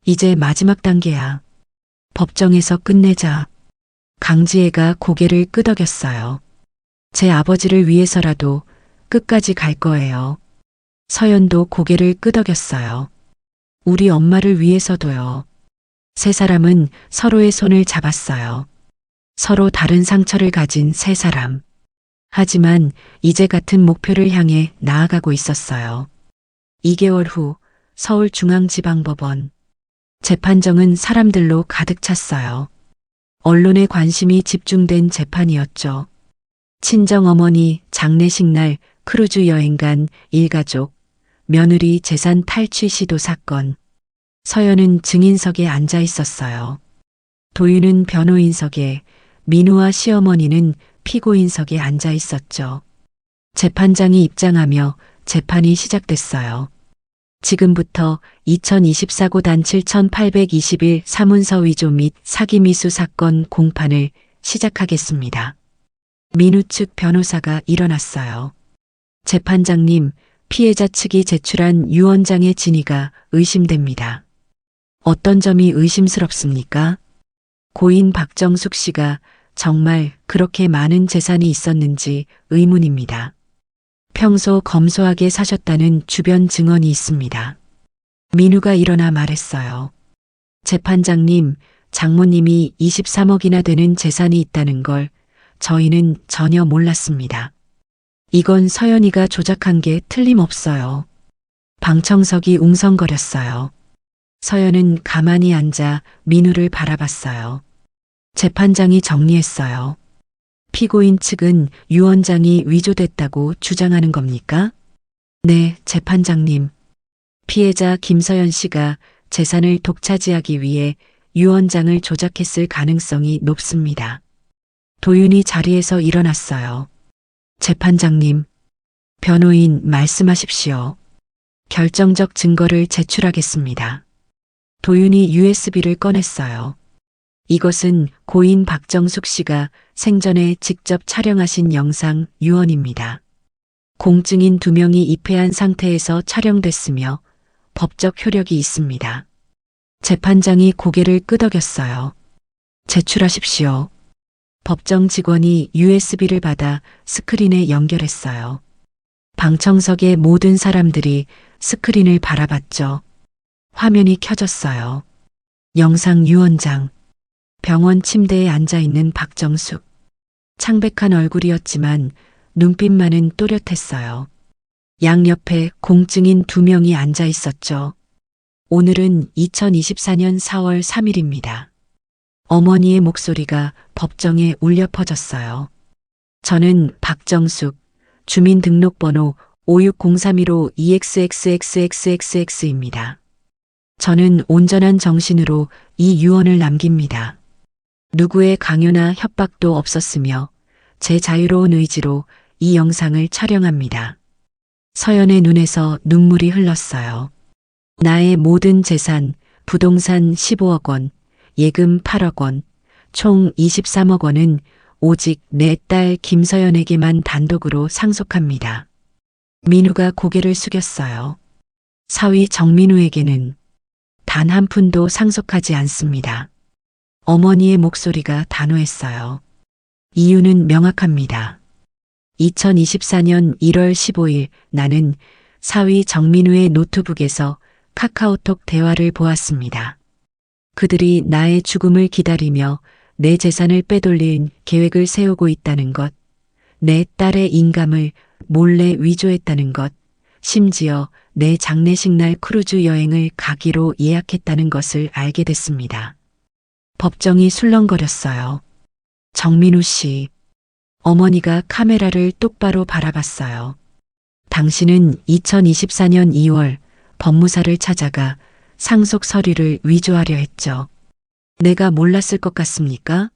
이제 마지막 단계야. 법정에서 끝내자. 강지혜가 고개를 끄덕였어요. 제 아버지를 위해서라도 끝까지 갈 거예요. 서연도 고개를 끄덕였어요. 우리 엄마를 위해서도요. 세 사람은 서로의 손을 잡았어요. 서로 다른 상처를 가진 세 사람. 하지만 이제 같은 목표를 향해 나아가고 있었어요. 2개월 후 서울중앙지방법원. 재판정은 사람들로 가득 찼어요. 언론의 관심이 집중된 재판이었죠. 친정어머니 장례식 날 크루즈 여행 간 일가족, 며느리 재산 탈취 시도 사건. 서연은 증인석에 앉아 있었어요. 도윤은 변호인석에, 민우와 시어머니는 피고인석에 앉아 있었죠. 재판장이 입장하며 재판이 시작됐어요. 지금부터 2024고단 7821 사문서 위조 및 사기미수 사건 공판을 시작하겠습니다. 민우 측 변호사가 일어났어요. 재판장님, 피해자 측이 제출한 유언장의 진위가 의심됩니다. 어떤 점이 의심스럽습니까? 고인 박정숙 씨가 정말 그렇게 많은 재산이 있었는지 의문입니다. 평소 검소하게 사셨다는 주변 증언이 있습니다. 민우가 일어나 말했어요. 재판장님, 장모님이 23억이나 되는 재산이 있다는 걸 저희는 전혀 몰랐습니다. 이건 서연이가 조작한 게 틀림없어요. 방청석이 웅성거렸어요. 서연은 가만히 앉아 민우를 바라봤어요. 재판장이 정리했어요. 피고인 측은 유언장이 위조됐다고 주장하는 겁니까? 네, 재판장님. 피해자 김서연 씨가 재산을 독차지하기 위해 유언장을 조작했을 가능성이 높습니다. 도윤이 자리에서 일어났어요. 재판장님, 변호인 말씀하십시오. 결정적 증거를 제출하겠습니다. 도윤이 USB를 꺼냈어요. 이것은 고인 박정숙 씨가 생전에 직접 촬영하신 영상 유언입니다. 공증인 2명이 입회한 상태에서 촬영됐으며 법적 효력이 있습니다. 재판장이 고개를 끄덕였어요. 제출하십시오. 법정 직원이 USB를 받아 스크린에 연결했어요. 방청석의 모든 사람들이 스크린을 바라봤죠. 화면이 켜졌어요. 영상 유언장. 병원 침대에 앉아있는 박정숙. 창백한 얼굴이었지만 눈빛만은 또렷했어요. 양옆에 공증인 2명이 앉아 있었죠. 오늘은 2024년 4월 3일입니다. 어머니의 목소리가 법정에 울려 퍼졌어요. 저는 박정숙, 주민등록번호 56031호 EXXXXXX입니다. 저는 온전한 정신으로 이 유언을 남깁니다. 누구의 강요나 협박도 없었으며 제 자유로운 의지로 이 영상을 촬영합니다. 서연의 눈에서 눈물이 흘렀어요. 나의 모든 재산, 부동산 15억 원, 예금 8억 원, 총 23억 원은 오직 내 딸 김서연에게만 단독으로 상속합니다. 민우가 고개를 숙였어요. 사위 정민우에게는 단 한 푼도 상속하지 않습니다. 어머니의 목소리가 단호했어요. 이유는 명확합니다. 2024년 1월 15일 나는 사위 정민우의 노트북에서 카카오톡 대화를 보았습니다. 그들이 나의 죽음을 기다리며 내 재산을 빼돌릴 계획을 세우고 있다는 것, 내 딸의 인감을 몰래 위조했다는 것, 심지어 내 장례식 날 크루즈 여행을 가기로 예약했다는 것을 알게 됐습니다. 법정이 술렁거렸어요. 정민우 씨. 어머니가 카메라를 똑바로 바라봤어요. 당신은 2024년 2월 법무사를 찾아가 상속 서류를 위조하려 했죠. 내가 몰랐을 것 같습니까?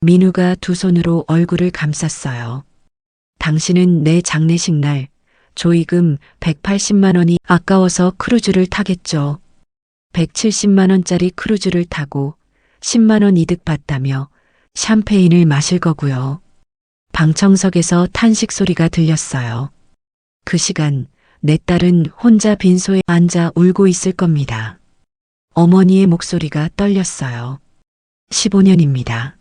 민우가 두 손으로 얼굴을 감쌌어요. 당신은 내 장례식 날 조의금 180만 원이 아까워서 크루즈를 타겠죠. 170만 원짜리 크루즈를 타고 10만 원 이득 봤다며 샴페인을 마실 거고요. 방청석에서 탄식 소리가 들렸어요. 그 시간 내 딸은 혼자 빈소에 앉아 울고 있을 겁니다. 어머니의 목소리가 떨렸어요. 15년입니다.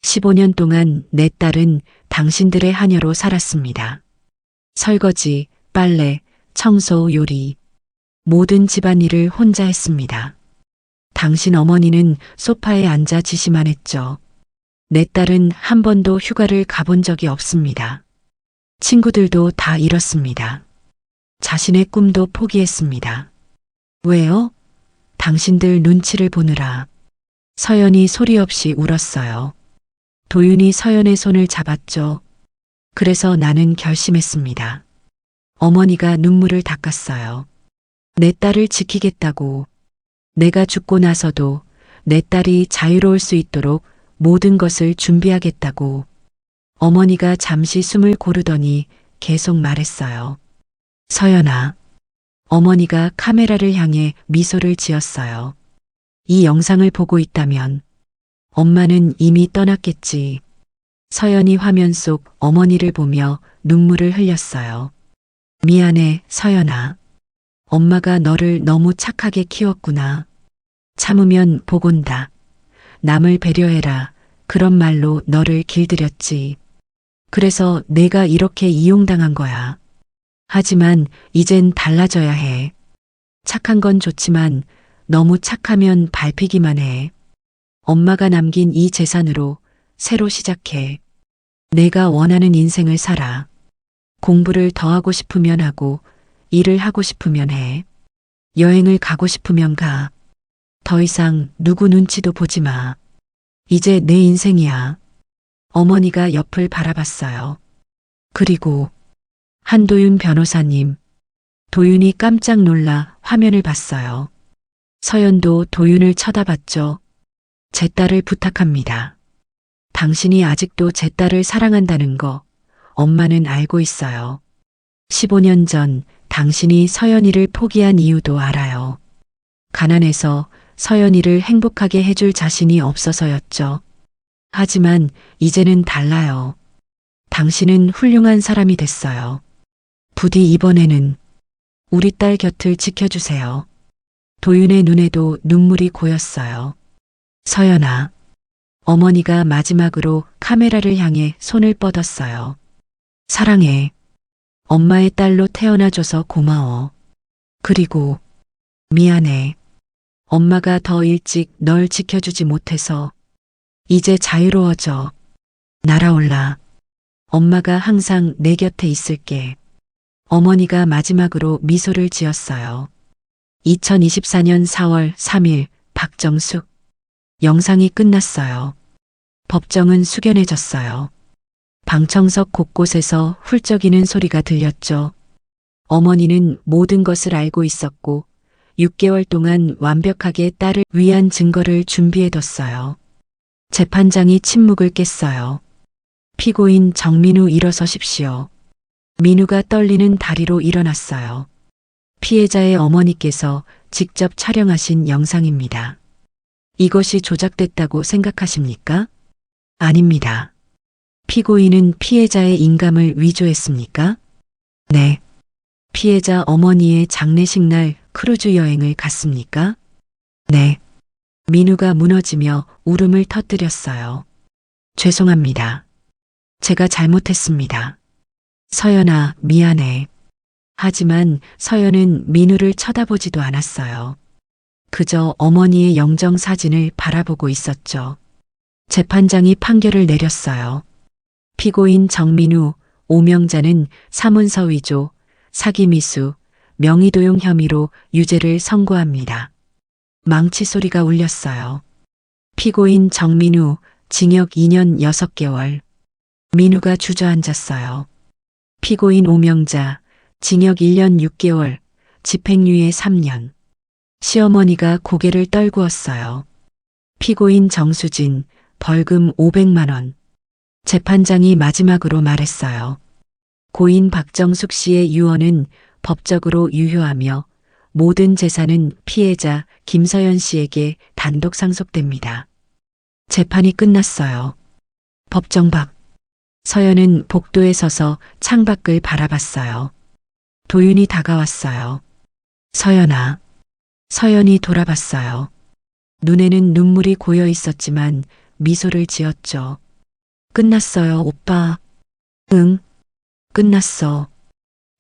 15년 동안 내 딸은 당신들의 하녀로 살았습니다. 설거지, 빨래, 청소, 요리, 모든 집안일을 혼자 했습니다. 당신 어머니는 소파에 앉아 지시만 했죠. 내 딸은 한 번도 휴가를 가본 적이 없습니다. 친구들도 다 잃었습니다. 자신의 꿈도 포기했습니다. 왜요? 당신들 눈치를 보느라. 서연이 소리 없이 울었어요. 도윤이 서연의 손을 잡았죠. 그래서 나는 결심했습니다. 어머니가 눈물을 닦았어요. 내 딸을 지키겠다고. 내가 죽고 나서도 내 딸이 자유로울 수 있도록 모든 것을 준비하겠다고. 어머니가 잠시 숨을 고르더니 계속 말했어요. 서연아, 어머니가 카메라를 향해 미소를 지었어요. 이 영상을 보고 있다면 엄마는 이미 떠났겠지. 서연이 화면 속 어머니를 보며 눈물을 흘렸어요. 미안해, 서연아. 엄마가 너를 너무 착하게 키웠구나. 참으면 복온다. 남을 배려해라. 그런 말로 너를 길들였지. 그래서 내가 이렇게 이용당한 거야. 하지만 이젠 달라져야 해. 착한 건 좋지만 너무 착하면 밟히기만 해. 엄마가 남긴 이 재산으로 새로 시작해. 내가 원하는 인생을 살아. 공부를 더 하고 싶으면 하고, 일을 하고 싶으면 해. 여행을 가고 싶으면 가. 더 이상 누구 눈치도 보지 마. 이제 내 인생이야. 어머니가 옆을 바라봤어요. 그리고 한도윤 변호사님. 도윤이 깜짝 놀라 화면을 봤어요. 서연도 도윤을 쳐다봤죠. 제 딸을 부탁합니다. 당신이 아직도 제 딸을 사랑한다는 거 엄마는 알고 있어요. 15년 전 당신이 서연이를 포기한 이유도 알아요. 가난해서 서연이를 행복하게 해줄 자신이 없어서였죠. 하지만 이제는 달라요. 당신은 훌륭한 사람이 됐어요. 부디 이번에는 우리 딸 곁을 지켜주세요. 도윤의 눈에도 눈물이 고였어요. 서연아. 어머니가 마지막으로 카메라를 향해 손을 뻗었어요. 사랑해. 엄마의 딸로 태어나줘서 고마워. 그리고 미안해. 엄마가 더 일찍 널 지켜주지 못해서 이제 자유로워져. 날아올라. 엄마가 항상 내 곁에 있을게. 어머니가 마지막으로 미소를 지었어요. 2024년 4월 3일 박정숙. 영상이 끝났어요. 법정은 숙연해졌어요. 방청석 곳곳에서 훌쩍이는 소리가 들렸죠. 어머니는 모든 것을 알고 있었고 6개월 동안 완벽하게 딸을 위한 증거를 준비해뒀어요. 재판장이 침묵을 깼어요. 피고인 정민우 일어서십시오. 민우가 떨리는 다리로 일어났어요. 피해자의 어머니께서 직접 촬영하신 영상입니다. 이것이 조작됐다고 생각하십니까? 아닙니다. 피고인은 피해자의 인감을 위조했습니까? 네. 피해자 어머니의 장례식 날 크루즈 여행을 갔습니까? 네. 민우가 무너지며 울음을 터뜨렸어요. 죄송합니다. 제가 잘못했습니다. 서연아, 미안해. 하지만 서연은 민우를 쳐다보지도 않았어요. 그저 어머니의 영정 사진을 바라보고 있었죠. 재판장이 판결을 내렸어요. 피고인 정민우, 오명자는 사문서 위조, 사기미수, 명의도용 혐의로 유죄를 선고합니다. 망치 소리가 울렸어요. 피고인 정민우, 징역 2년 6개월. 민우가 주저앉았어요. 피고인 오명자, 징역 1년 6개월, 집행유예 3년. 시어머니가 고개를 떨구었어요. 피고인 정수진, 벌금 500만 원. 재판장이 마지막으로 말했어요. 고인 박정숙 씨의 유언은 법적으로 유효하며 모든 재산은 피해자 김서연 씨에게 단독 상속됩니다. 재판이 끝났어요. 법정 밖. 서연은 복도에 서서 창밖을 바라봤어요. 도윤이 다가왔어요. 서연아. 서연이 돌아봤어요. 눈에는 눈물이 고여 있었지만 미소를 지었죠. 끝났어요, 오빠. 응, 끝났어.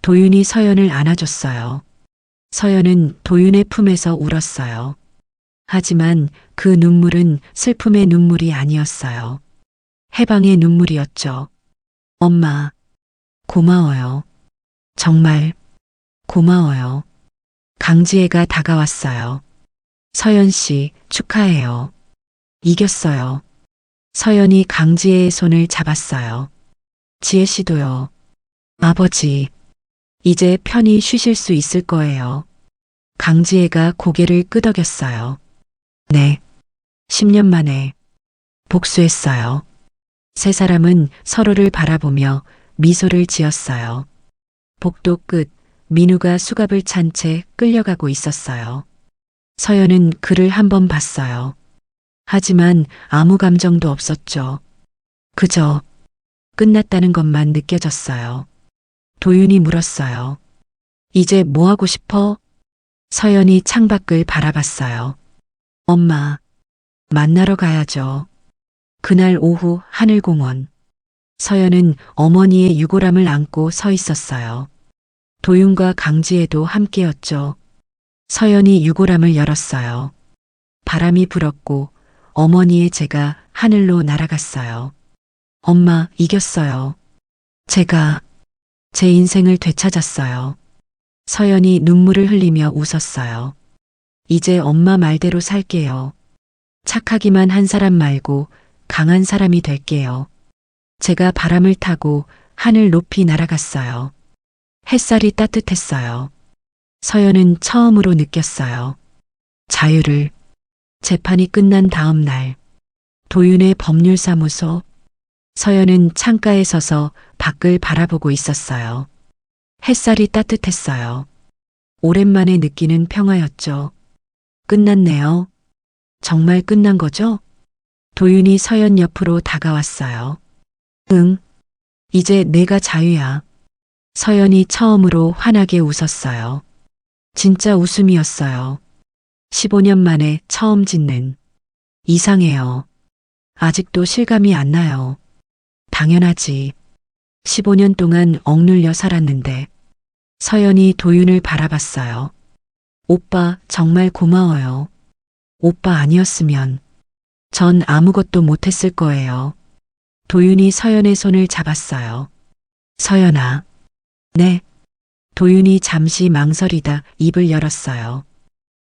도윤이 서연을 안아줬어요. 서연은 도윤의 품에서 울었어요. 하지만 그 눈물은 슬픔의 눈물이 아니었어요. 해방의 눈물이었죠. 엄마, 고마워요. 정말 고마워요. 강지혜가 다가왔어요. 서연 씨, 축하해요. 이겼어요. 서연이 강지혜의 손을 잡았어요. 지혜 씨도요. 아버지, 이제 편히 쉬실 수 있을 거예요. 강지혜가 고개를 끄덕였어요. 네, 10년 만에 복수했어요. 세 사람은 서로를 바라보며 미소를 지었어요. 복도 끝 민우가 수갑을 찬 채 끌려가고 있었어요. 서연은 그를 한 번 봤어요. 하지만 아무 감정도 없었죠. 그저 끝났다는 것만 느껴졌어요. 도윤이 물었어요. 이제 뭐 하고 싶어? 서연이 창밖을 바라봤어요. 엄마, 만나러 가야죠. 그날 오후 하늘공원. 서연은 어머니의 유골함을 안고 서 있었어요. 도윤과 강지혜도 함께였죠. 서연이 유골함을 열었어요. 바람이 불었고 어머니의 제가 하늘로 날아갔어요. 엄마, 이겼어요. 제가 제 인생을 되찾았어요. 서연이 눈물을 흘리며 웃었어요. 이제 엄마 말대로 살게요. 착하기만 한 사람 말고 강한 사람이 될게요. 제가 바람을 타고 하늘 높이 날아갔어요. 햇살이 따뜻했어요. 서연은 처음으로 느꼈어요. 자유를. 재판이 끝난 다음 날, 도윤의 법률사무소. 서연은 창가에 서서 밖을 바라보고 있었어요. 햇살이 따뜻했어요. 오랜만에 느끼는 평화였죠. 끝났네요. 정말 끝난 거죠? 도윤이 서연 옆으로 다가왔어요. 응, 이제 내가 자유야. 서연이 처음으로 환하게 웃었어요. 진짜 웃음이었어요. 15년 만에 처음 짓는. 이상해요. 아직도 실감이 안 나요. 당연하지. 15년 동안 억눌려 살았는데. 서연이 도윤을 바라봤어요. 오빠 정말 고마워요. 오빠 아니었으면 전 아무것도 못했을 거예요. 도윤이 서연의 손을 잡았어요. 서연아. 네. 도윤이 잠시 망설이다 입을 열었어요.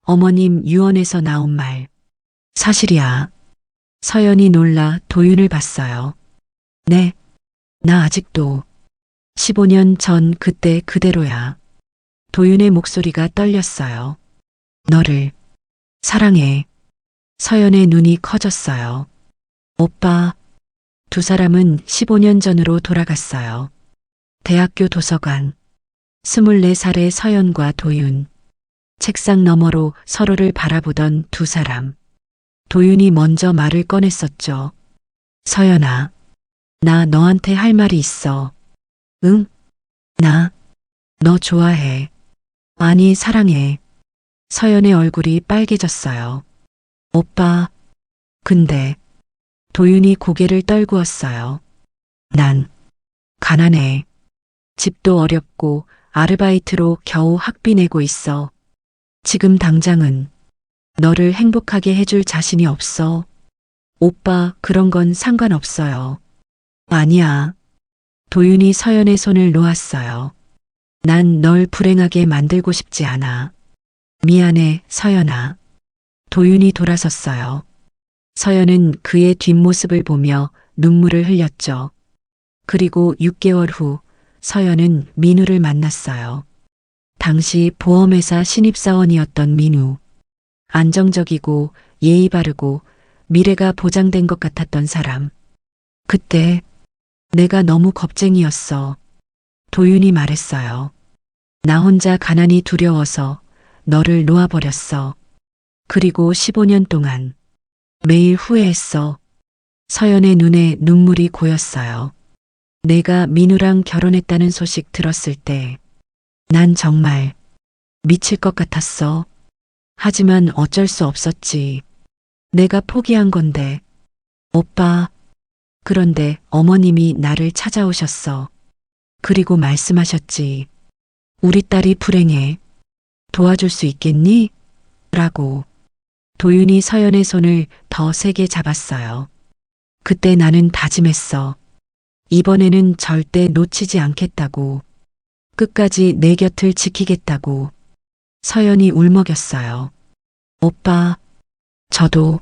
어머님 유언에서 나온 말. 사실이야. 서연이 놀라 도윤을 봤어요. 네. 나 아직도 15년 전 그때 그대로야. 도윤의 목소리가 떨렸어요. 너를 사랑해. 서연의 눈이 커졌어요. 오빠. 두 사람은 15년 전으로 돌아갔어요. 대학교 도서관. 24살의 서연과 도윤. 책상 너머로 서로를 바라보던 두 사람. 도윤이 먼저 말을 꺼냈었죠. 서연아, 나 너한테 할 말이 있어. 응? 나, 너 좋아해. 아니, 사랑해. 서연의 얼굴이 빨개졌어요. 오빠, 근데, 도윤이 고개를 떨구었어요. 난, 가난해. 집도 어렵고, 아르바이트로 겨우 학비 내고 있어. 지금 당장은 너를 행복하게 해줄 자신이 없어. 오빠, 그런 건 상관없어요. 아니야. 도윤이 서연의 손을 놓았어요. 난 널 불행하게 만들고 싶지 않아. 미안해, 서연아. 도윤이 돌아섰어요. 서연은 그의 뒷모습을 보며 눈물을 흘렸죠. 그리고 6개월 후 서연은 민우를 만났어요. 당시 보험회사 신입사원이었던 민우. 안정적이고 예의 바르고 미래가 보장된 것 같았던 사람. 그때 내가 너무 겁쟁이였어. 도윤이 말했어요. 나 혼자 가난이 두려워서 너를 놓아버렸어. 그리고 15년 동안 매일 후회했어. 서연의 눈에 눈물이 고였어요. 내가 민우랑 결혼했다는 소식 들었을 때 난 정말 미칠 것 같았어. 하지만 어쩔 수 없었지. 내가 포기한 건데. 오빠. 그런데 어머님이 나를 찾아오셨어. 그리고 말씀하셨지. 우리 딸이 불행해. 도와줄 수 있겠니? 라고. 도윤이 서연의 손을 더 세게 잡았어요. 그때 나는 다짐했어. 이번에는 절대 놓치지 않겠다고. 끝까지 내 곁을 지키겠다고. 서연이 울먹였어요. 오빠, 저도.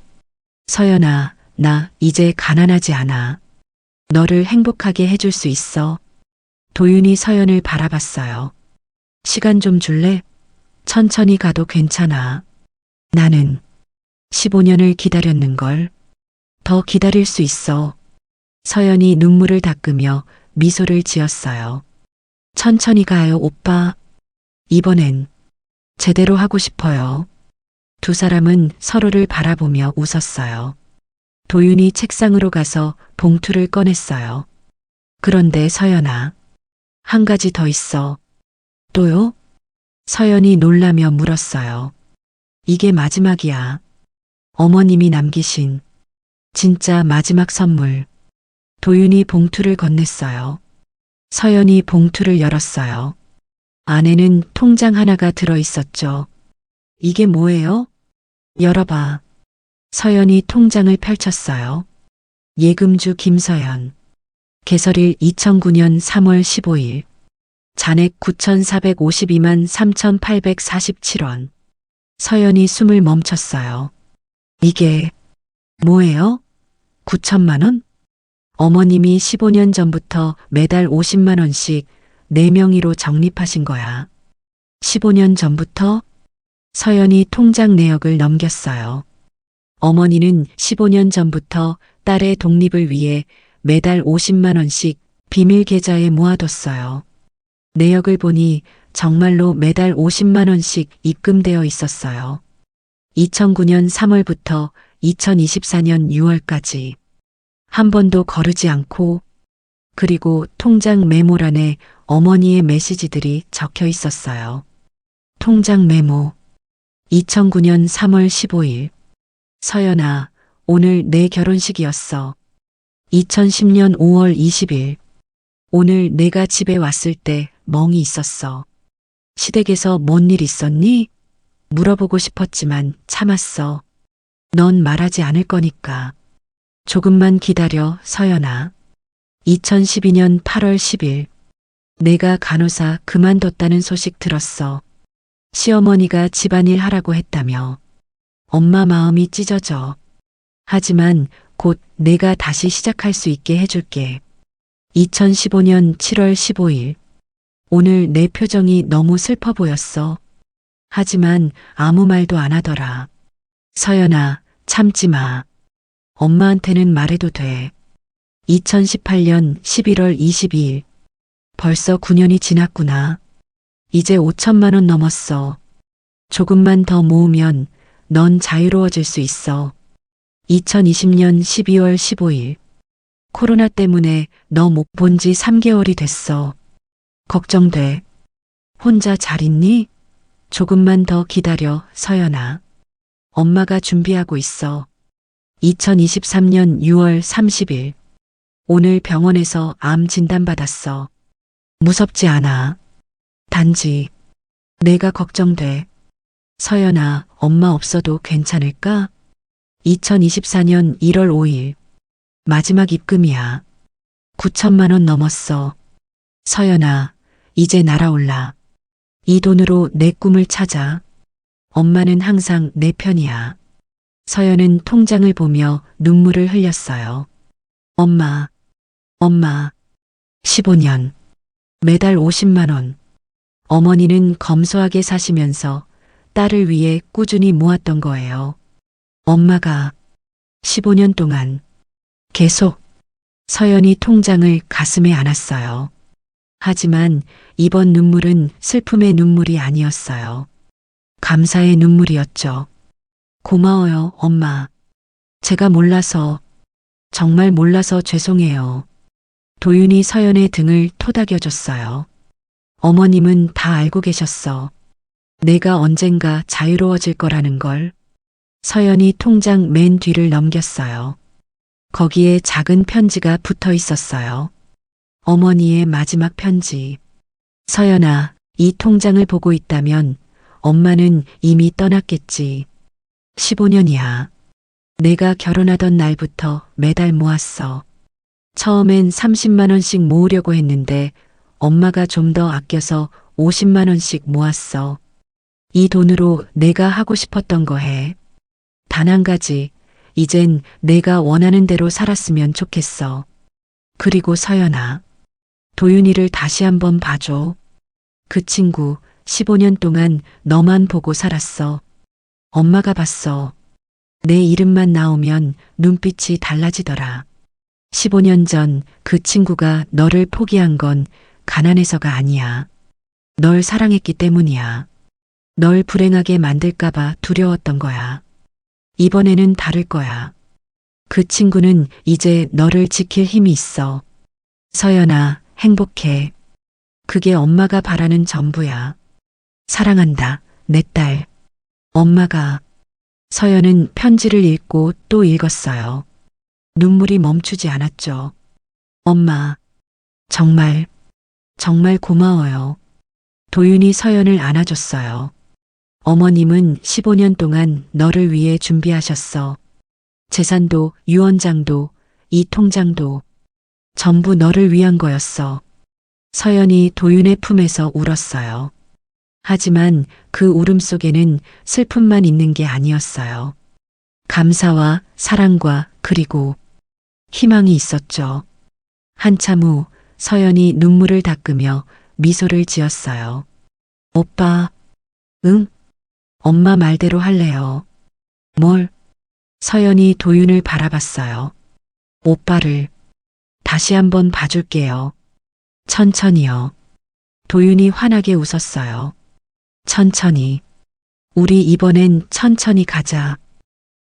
서연아, 나 이제 가난하지 않아. 너를 행복하게 해줄 수 있어. 도윤이 서연을 바라봤어요. 시간 좀 줄래? 천천히 가도 괜찮아. 나는 15년을 기다렸는걸. 더 기다릴 수 있어. 서연이 눈물을 닦으며 미소를 지었어요. 천천히 가요, 오빠. 이번엔 제대로 하고 싶어요. 두 사람은 서로를 바라보며 웃었어요. 도윤이 책상으로 가서 봉투를 꺼냈어요. 그런데 서연아, 한 가지 더 있어. 또요? 서연이 놀라며 물었어요. 이게 마지막이야. 어머님이 남기신 진짜 마지막 선물. 도윤이 봉투를 건넸어요. 서연이 봉투를 열었어요. 안에는 통장 하나가 들어 있었죠. 이게 뭐예요? 열어봐. 서연이 통장을 펼쳤어요. 예금주 김서연. 개설일 2009년 3월 15일. 잔액 9,452만 3,847원. 서연이 숨을 멈췄어요. 이게 뭐예요? 9천만 원? 어머님이 15년 전부터 매달 50만 원씩 4명의로 적립하신 거야. 15년 전부터? 서연이 통장 내역을 넘겼어요. 어머니는 15년 전부터 딸의 독립을 위해 매달 50만 원씩 비밀 계좌에 모아뒀어요. 내역을 보니 정말로 매달 50만 원씩 입금되어 있었어요. 2009년 3월부터 2024년 6월까지 한 번도 거르지 않고, 그리고 통장 메모란에 어머니의 메시지들이 적혀 있었어요. 통장 메모. 2009년 3월 15일. 서연아, 오늘 내 결혼식이었어. 2010년 5월 20일. 오늘 내가 집에 왔을 때 멍이 있었어. 시댁에서 뭔 일 있었니? 물어보고 싶었지만 참았어. 넌 말하지 않을 거니까. 조금만 기다려, 서연아. 2012년 8월 10일. 내가 간호사 그만뒀다는 소식 들었어. 시어머니가 집안일 하라고 했다며. 엄마 마음이 찢어져. 하지만 곧 내가 다시 시작할 수 있게 해줄게. 2015년 7월 15일. 오늘 내 표정이 너무 슬퍼 보였어. 하지만 아무 말도 안 하더라. 서연아, 참지 마. 엄마한테는 말해도 돼. 2018년 11월 22일. 벌써 9년이 지났구나. 이제 5천만 원 넘었어. 조금만 더 모으면 넌 자유로워질 수 있어. 2020년 12월 15일. 코로나 때문에 너 못 본 지 3개월이 됐어. 걱정돼. 혼자 잘 있니? 조금만 더 기다려, 서연아. 엄마가 준비하고 있어. 2023년 6월 30일. 오늘 병원에서 암 진단받았어. 무섭지 않아. 단지 내가 걱정돼. 서연아, 엄마 없어도 괜찮을까? 2024년 1월 5일. 마지막 입금이야. 9천만 원 넘었어. 서연아, 이제 날아올라. 이 돈으로 내 꿈을 찾아. 엄마는 항상 내 편이야. 서연은 통장을 보며 눈물을 흘렸어요. 엄마, 엄마. 15년. 매달 50만 원. 어머니는 검소하게 사시면서 딸을 위해 꾸준히 모았던 거예요. 엄마가 15년 동안 계속. 서연이 통장을 가슴에 안았어요. 하지만 이번 눈물은 슬픔의 눈물이 아니었어요. 감사의 눈물이었죠. 고마워요, 엄마. 제가 몰라서, 정말 몰라서 죄송해요. 도윤이 서연의 등을 토닥여줬어요. 어머님은 다 알고 계셨어. 내가 언젠가 자유로워질 거라는 걸. 서연이 통장 맨 뒤를 넘겼어요. 거기에 작은 편지가 붙어 있었어요. 어머니의 마지막 편지. 서연아, 이 통장을 보고 있다면 엄마는 이미 떠났겠지. 15년이야. 내가 결혼하던 날부터 매달 모았어. 처음엔 30만 원씩 모으려고 했는데 엄마가 좀 더 아껴서 50만 원씩 모았어. 이 돈으로 내가 하고 싶었던 거 해. 단 한 가지, 이젠 내가 원하는 대로 살았으면 좋겠어. 그리고 서연아, 도윤이를 다시 한번 봐줘. 그 친구 15년 동안 너만 보고 살았어. 엄마가 봤어. 내 이름만 나오면 눈빛이 달라지더라. 15년 전 그 친구가 너를 포기한 건 가난해서가 아니야. 널 사랑했기 때문이야. 널 불행하게 만들까봐 두려웠던 거야. 이번에는 다를 거야. 그 친구는 이제 너를 지킬 힘이 있어. 서연아, 행복해. 그게 엄마가 바라는 전부야. 사랑한다, 내 딸. 엄마가. 서연은 편지를 읽고 또 읽었어요. 눈물이 멈추지 않았죠. 엄마, 정말, 정말 고마워요. 도윤이 서연을 안아줬어요. 어머님은 15년 동안 너를 위해 준비하셨어. 재산도, 유언장도, 이 통장도 전부 너를 위한 거였어. 서연이 도윤의 품에서 울었어요. 하지만 그 울음 속에는 슬픔만 있는 게 아니었어요. 감사와 사랑과 그리고 희망이 있었죠. 한참 후 서연이 눈물을 닦으며 미소를 지었어요. 오빠, 응? 엄마 말대로 할래요. 뭘? 서연이 도윤을 바라봤어요. 오빠를 다시 한번 봐줄게요. 천천히요. 도윤이 환하게 웃었어요. 천천히. 우리 이번엔 천천히 가자.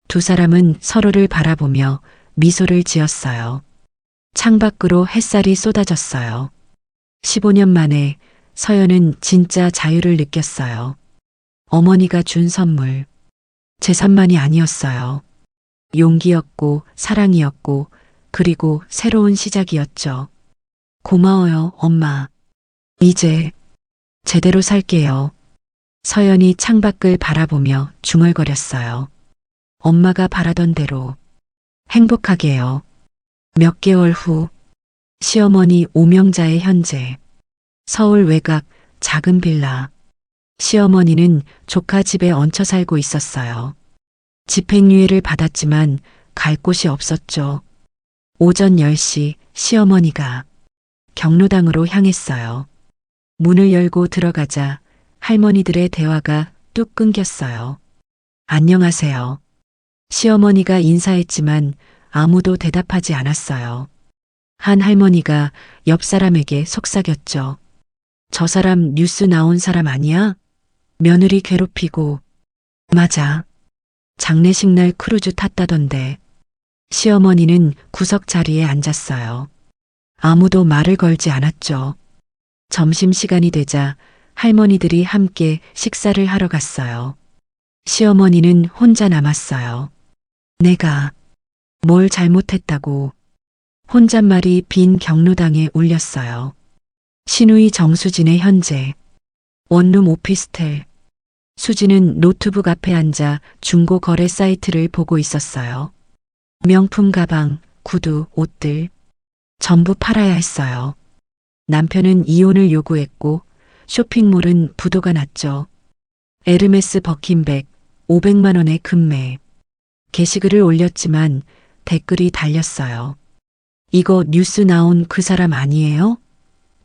두 사람은 서로를 바라보며 미소를 지었어요. 창밖으로 햇살이 쏟아졌어요. 15년 만에 서연은 진짜 자유를 느꼈어요. 어머니가 준 선물. 재산만이 아니었어요. 용기였고 사랑이었고 그리고 새로운 시작이었죠. 고마워요, 엄마. 이제 제대로 살게요. 서연이 창밖을 바라보며 중얼거렸어요. 엄마가 바라던 대로 행복하게요. 몇 개월 후 시어머니 오명자의 현재 서울 외곽 작은 빌라. 시어머니는 조카 집에 얹혀 살고 있었어요. 집행유예를 받았지만 갈 곳이 없었죠. 오전 10시 시어머니가 경로당으로 향했어요. 문을 열고 들어가자 할머니들의 대화가 뚝 끊겼어요. 안녕하세요. 시어머니가 인사했지만 아무도 대답하지 않았어요. 한 할머니가 옆 사람에게 속삭였죠. 저 사람 뉴스 나온 사람 아니야? 며느리 괴롭히고. 맞아. 장례식 날 크루즈 탔다던데. 시어머니는 구석 자리에 앉았어요. 아무도 말을 걸지 않았죠. 점심시간이 되자 할머니들이 함께 식사를 하러 갔어요. 시어머니는 혼자 남았어요. 내가 뭘 잘못했다고. 혼잣말이 빈 경로당에 울렸어요. 신우이 정수진의 현재. 원룸 오피스텔. 수진은 노트북 앞에 앉아 중고 거래 사이트를 보고 있었어요. 명품 가방, 구두, 옷들 전부 팔아야 했어요. 남편은 이혼을 요구했고 쇼핑몰은 부도가 났죠. 에르메스 버킨백 500만 원의 금매. 게시글을 올렸지만 댓글이 달렸어요. 이거 뉴스 나온 그 사람 아니에요?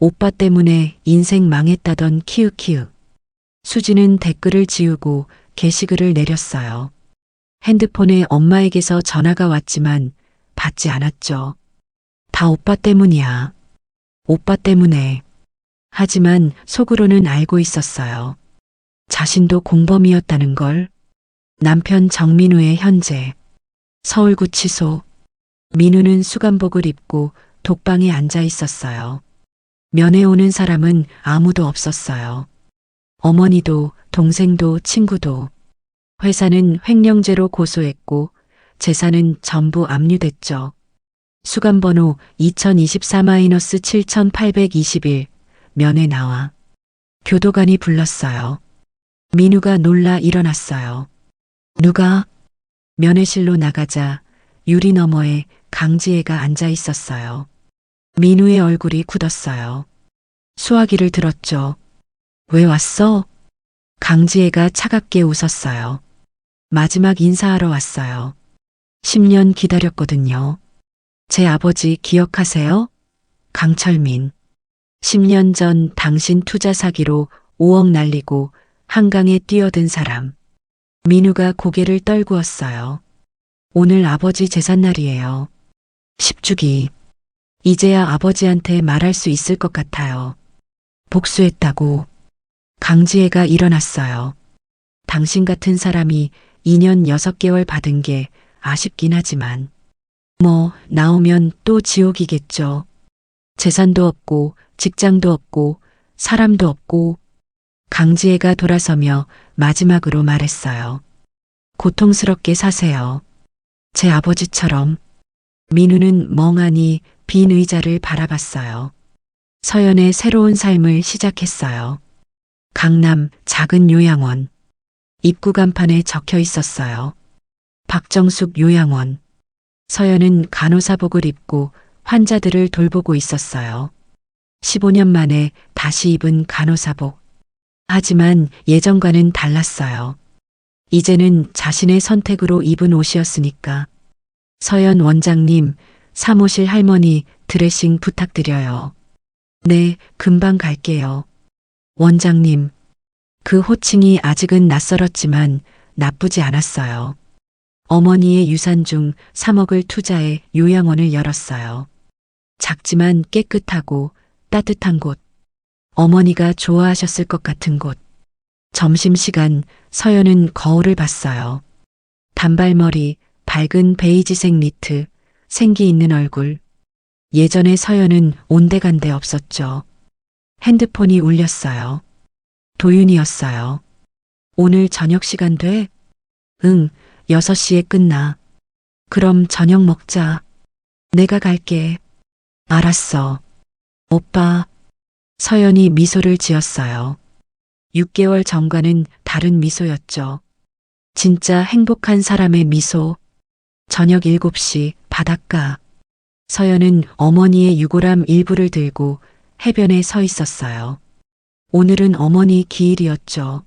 오빠 때문에 인생 망했다던 키읔키읔. 수지는 댓글을 지우고 게시글을 내렸어요. 핸드폰에 엄마에게서 전화가 왔지만 받지 않았죠. 다 오빠 때문이야. 오빠 때문에. 하지만 속으로는 알고 있었어요. 자신도 공범이었다는 걸. 남편 정민우의 현재. 서울구치소. 민우는 수감복을 입고 독방에 앉아 있었어요. 면회 오는 사람은 아무도 없었어요. 어머니도 동생도 친구도. 회사는 횡령죄로 고소했고 재산은 전부 압류됐죠. 수감번호 2024-7821 면회 나와. 교도관이 불렀어요. 민우가 놀라 일어났어요. 누가? 면회실로 나가자 유리 너머에 강지혜가 앉아 있었어요. 민우의 얼굴이 굳었어요. 수화기를 들었죠. 왜 왔어? 강지혜가 차갑게 웃었어요. 마지막 인사하러 왔어요. 10년 기다렸거든요. 제 아버지 기억하세요? 강철민. 10년 전 당신 투자 사기로 5억 날리고 한강에 뛰어든 사람. 민우가 고개를 떨구었어요. 오늘 아버지 제삿날이에요. 10주기. 이제야 아버지한테 말할 수 있을 것 같아요. 복수했다고. 강지혜가 일어났어요. 당신 같은 사람이 2년 6개월 받은 게 아쉽긴 하지만 뭐 나오면 또 지옥이겠죠. 재산도 없고 직장도 없고 사람도 없고. 강지혜가 돌아서며 마지막으로 말했어요. 고통스럽게 사세요. 제 아버지처럼. 민우는 멍하니 빈 의자를 바라봤어요. 서연의 새로운 삶을 시작했어요. 강남 작은 요양원. 입구 간판에 적혀 있었어요. 박정숙 요양원. 서연은 간호사복을 입고 환자들을 돌보고 있었어요. 15년 만에 다시 입은 간호사복. 하지만 예전과는 달랐어요. 이제는 자신의 선택으로 입은 옷이었으니까. 서연 원장님, 사무실 할머니 드레싱 부탁드려요. 네, 금방 갈게요. 원장님. 그 호칭이 아직은 낯설었지만 나쁘지 않았어요. 어머니의 유산 중 3억을 투자해 요양원을 열었어요. 작지만 깨끗하고 따뜻한 곳. 어머니가 좋아하셨을 것 같은 곳. 점심시간 서연은 거울을 봤어요. 단발머리, 밝은 베이지색 니트, 생기 있는 얼굴. 예전에 서연은 온데간데 없었죠. 핸드폰이 울렸어요. 도윤이었어요. 오늘 저녁 시간 돼? 응, 6시에 끝나. 그럼 저녁 먹자. 내가 갈게. 알았어. 오빠. 서연이 미소를 지었어요. 6개월 전과는 다른 미소였죠. 진짜 행복한 사람의 미소. 저녁 7시 바닷가. 서연은 어머니의 유골함 일부를 들고 해변에 서 있었어요. 오늘은 어머니 기일이었죠.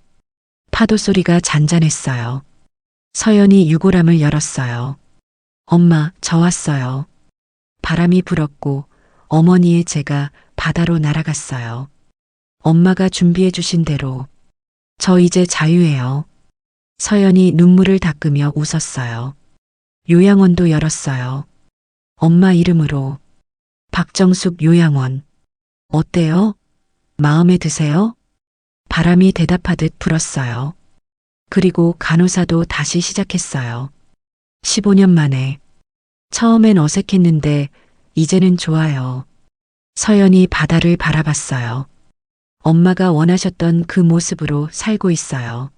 파도 소리가 잔잔했어요. 서연이 유골함을 열었어요. 엄마, 저 왔어요. 바람이 불었고 어머니의 제가 바다로 날아갔어요. 엄마가 준비해 주신 대로. 저 이제 자유해요. 서연이 눈물을 닦으며 웃었어요. 요양원도 열었어요. 엄마 이름으로. 박정숙 요양원. 어때요? 마음에 드세요? 바람이 대답하듯 불었어요. 그리고 간호사도 다시 시작했어요. 15년 만에. 처음엔 어색했는데 이제는 좋아요. 서연이 바다를 바라봤어요. 엄마가 원하셨던 그 모습으로 살고 있어요.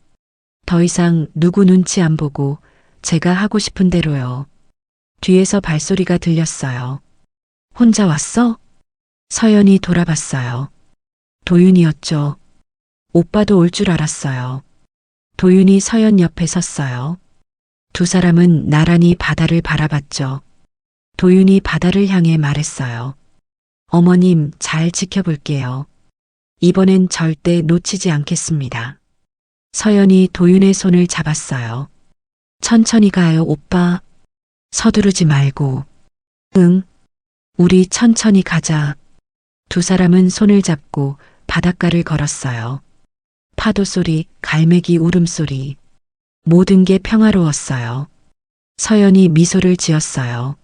더 이상 누구 눈치 안 보고 제가 하고 싶은 대로요. 뒤에서 발소리가 들렸어요. 혼자 왔어? 서연이 돌아봤어요. 도윤이었죠. 오빠도 올 줄 알았어요. 도윤이 서연 옆에 섰어요. 두 사람은 나란히 바다를 바라봤죠. 도윤이 바다를 향해 말했어요. 어머님, 잘 지켜볼게요. 이번엔 절대 놓치지 않겠습니다. 서연이 도윤의 손을 잡았어요. 천천히 가요, 오빠. 서두르지 말고. 응. 우리 천천히 가자. 두 사람은 손을 잡고 바닷가를 걸었어요. 파도 소리, 갈매기 울음소리. 모든 게 평화로웠어요. 서연이 미소를 지었어요.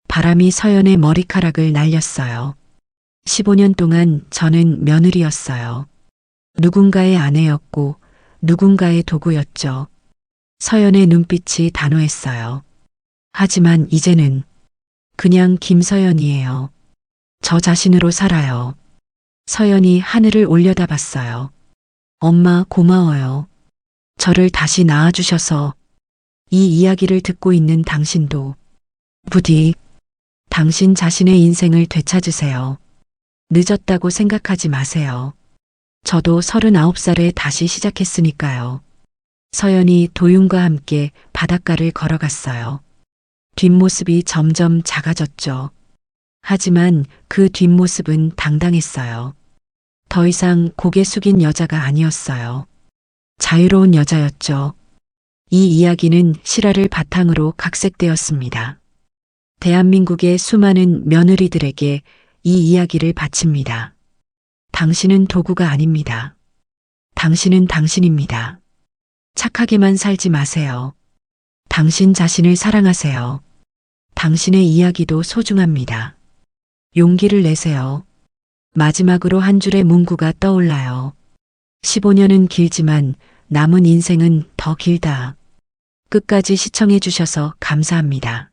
바람이 서연의 머리카락을 날렸어요. 15년 동안 저는 며느리였어요. 누군가의 아내였고 누군가의 도구였죠. 서연의 눈빛이 단호했어요. 하지만 이제는 그냥 김서연이에요. 저 자신으로 살아요. 서연이 하늘을 올려다봤어요. 엄마 고마워요. 저를 다시 낳아주셔서. 이 이야기를 듣고 있는 당신도 부디 당신 자신의 인생을 되찾으세요. 늦었다고 생각하지 마세요. 저도 39살에 다시 시작했으니까요. 서연이 도윤과 함께 바닷가를 걸어갔어요. 뒷모습이 점점 작아졌죠. 하지만 그 뒷모습은 당당했어요. 더 이상 고개 숙인 여자가 아니었어요. 자유로운 여자였죠. 이 이야기는 실화를 바탕으로 각색되었습니다. 대한민국의 수많은 며느리들에게 이 이야기를 바칩니다. 당신은 도구가 아닙니다. 당신은 당신입니다. 착하게만 살지 마세요. 당신 자신을 사랑하세요. 당신의 이야기도 소중합니다. 용기를 내세요. 마지막으로 한 줄의 문구가 떠올라요. 15년은 길지만 남은 인생은 더 길다. 끝까지 시청해 주셔서 감사합니다.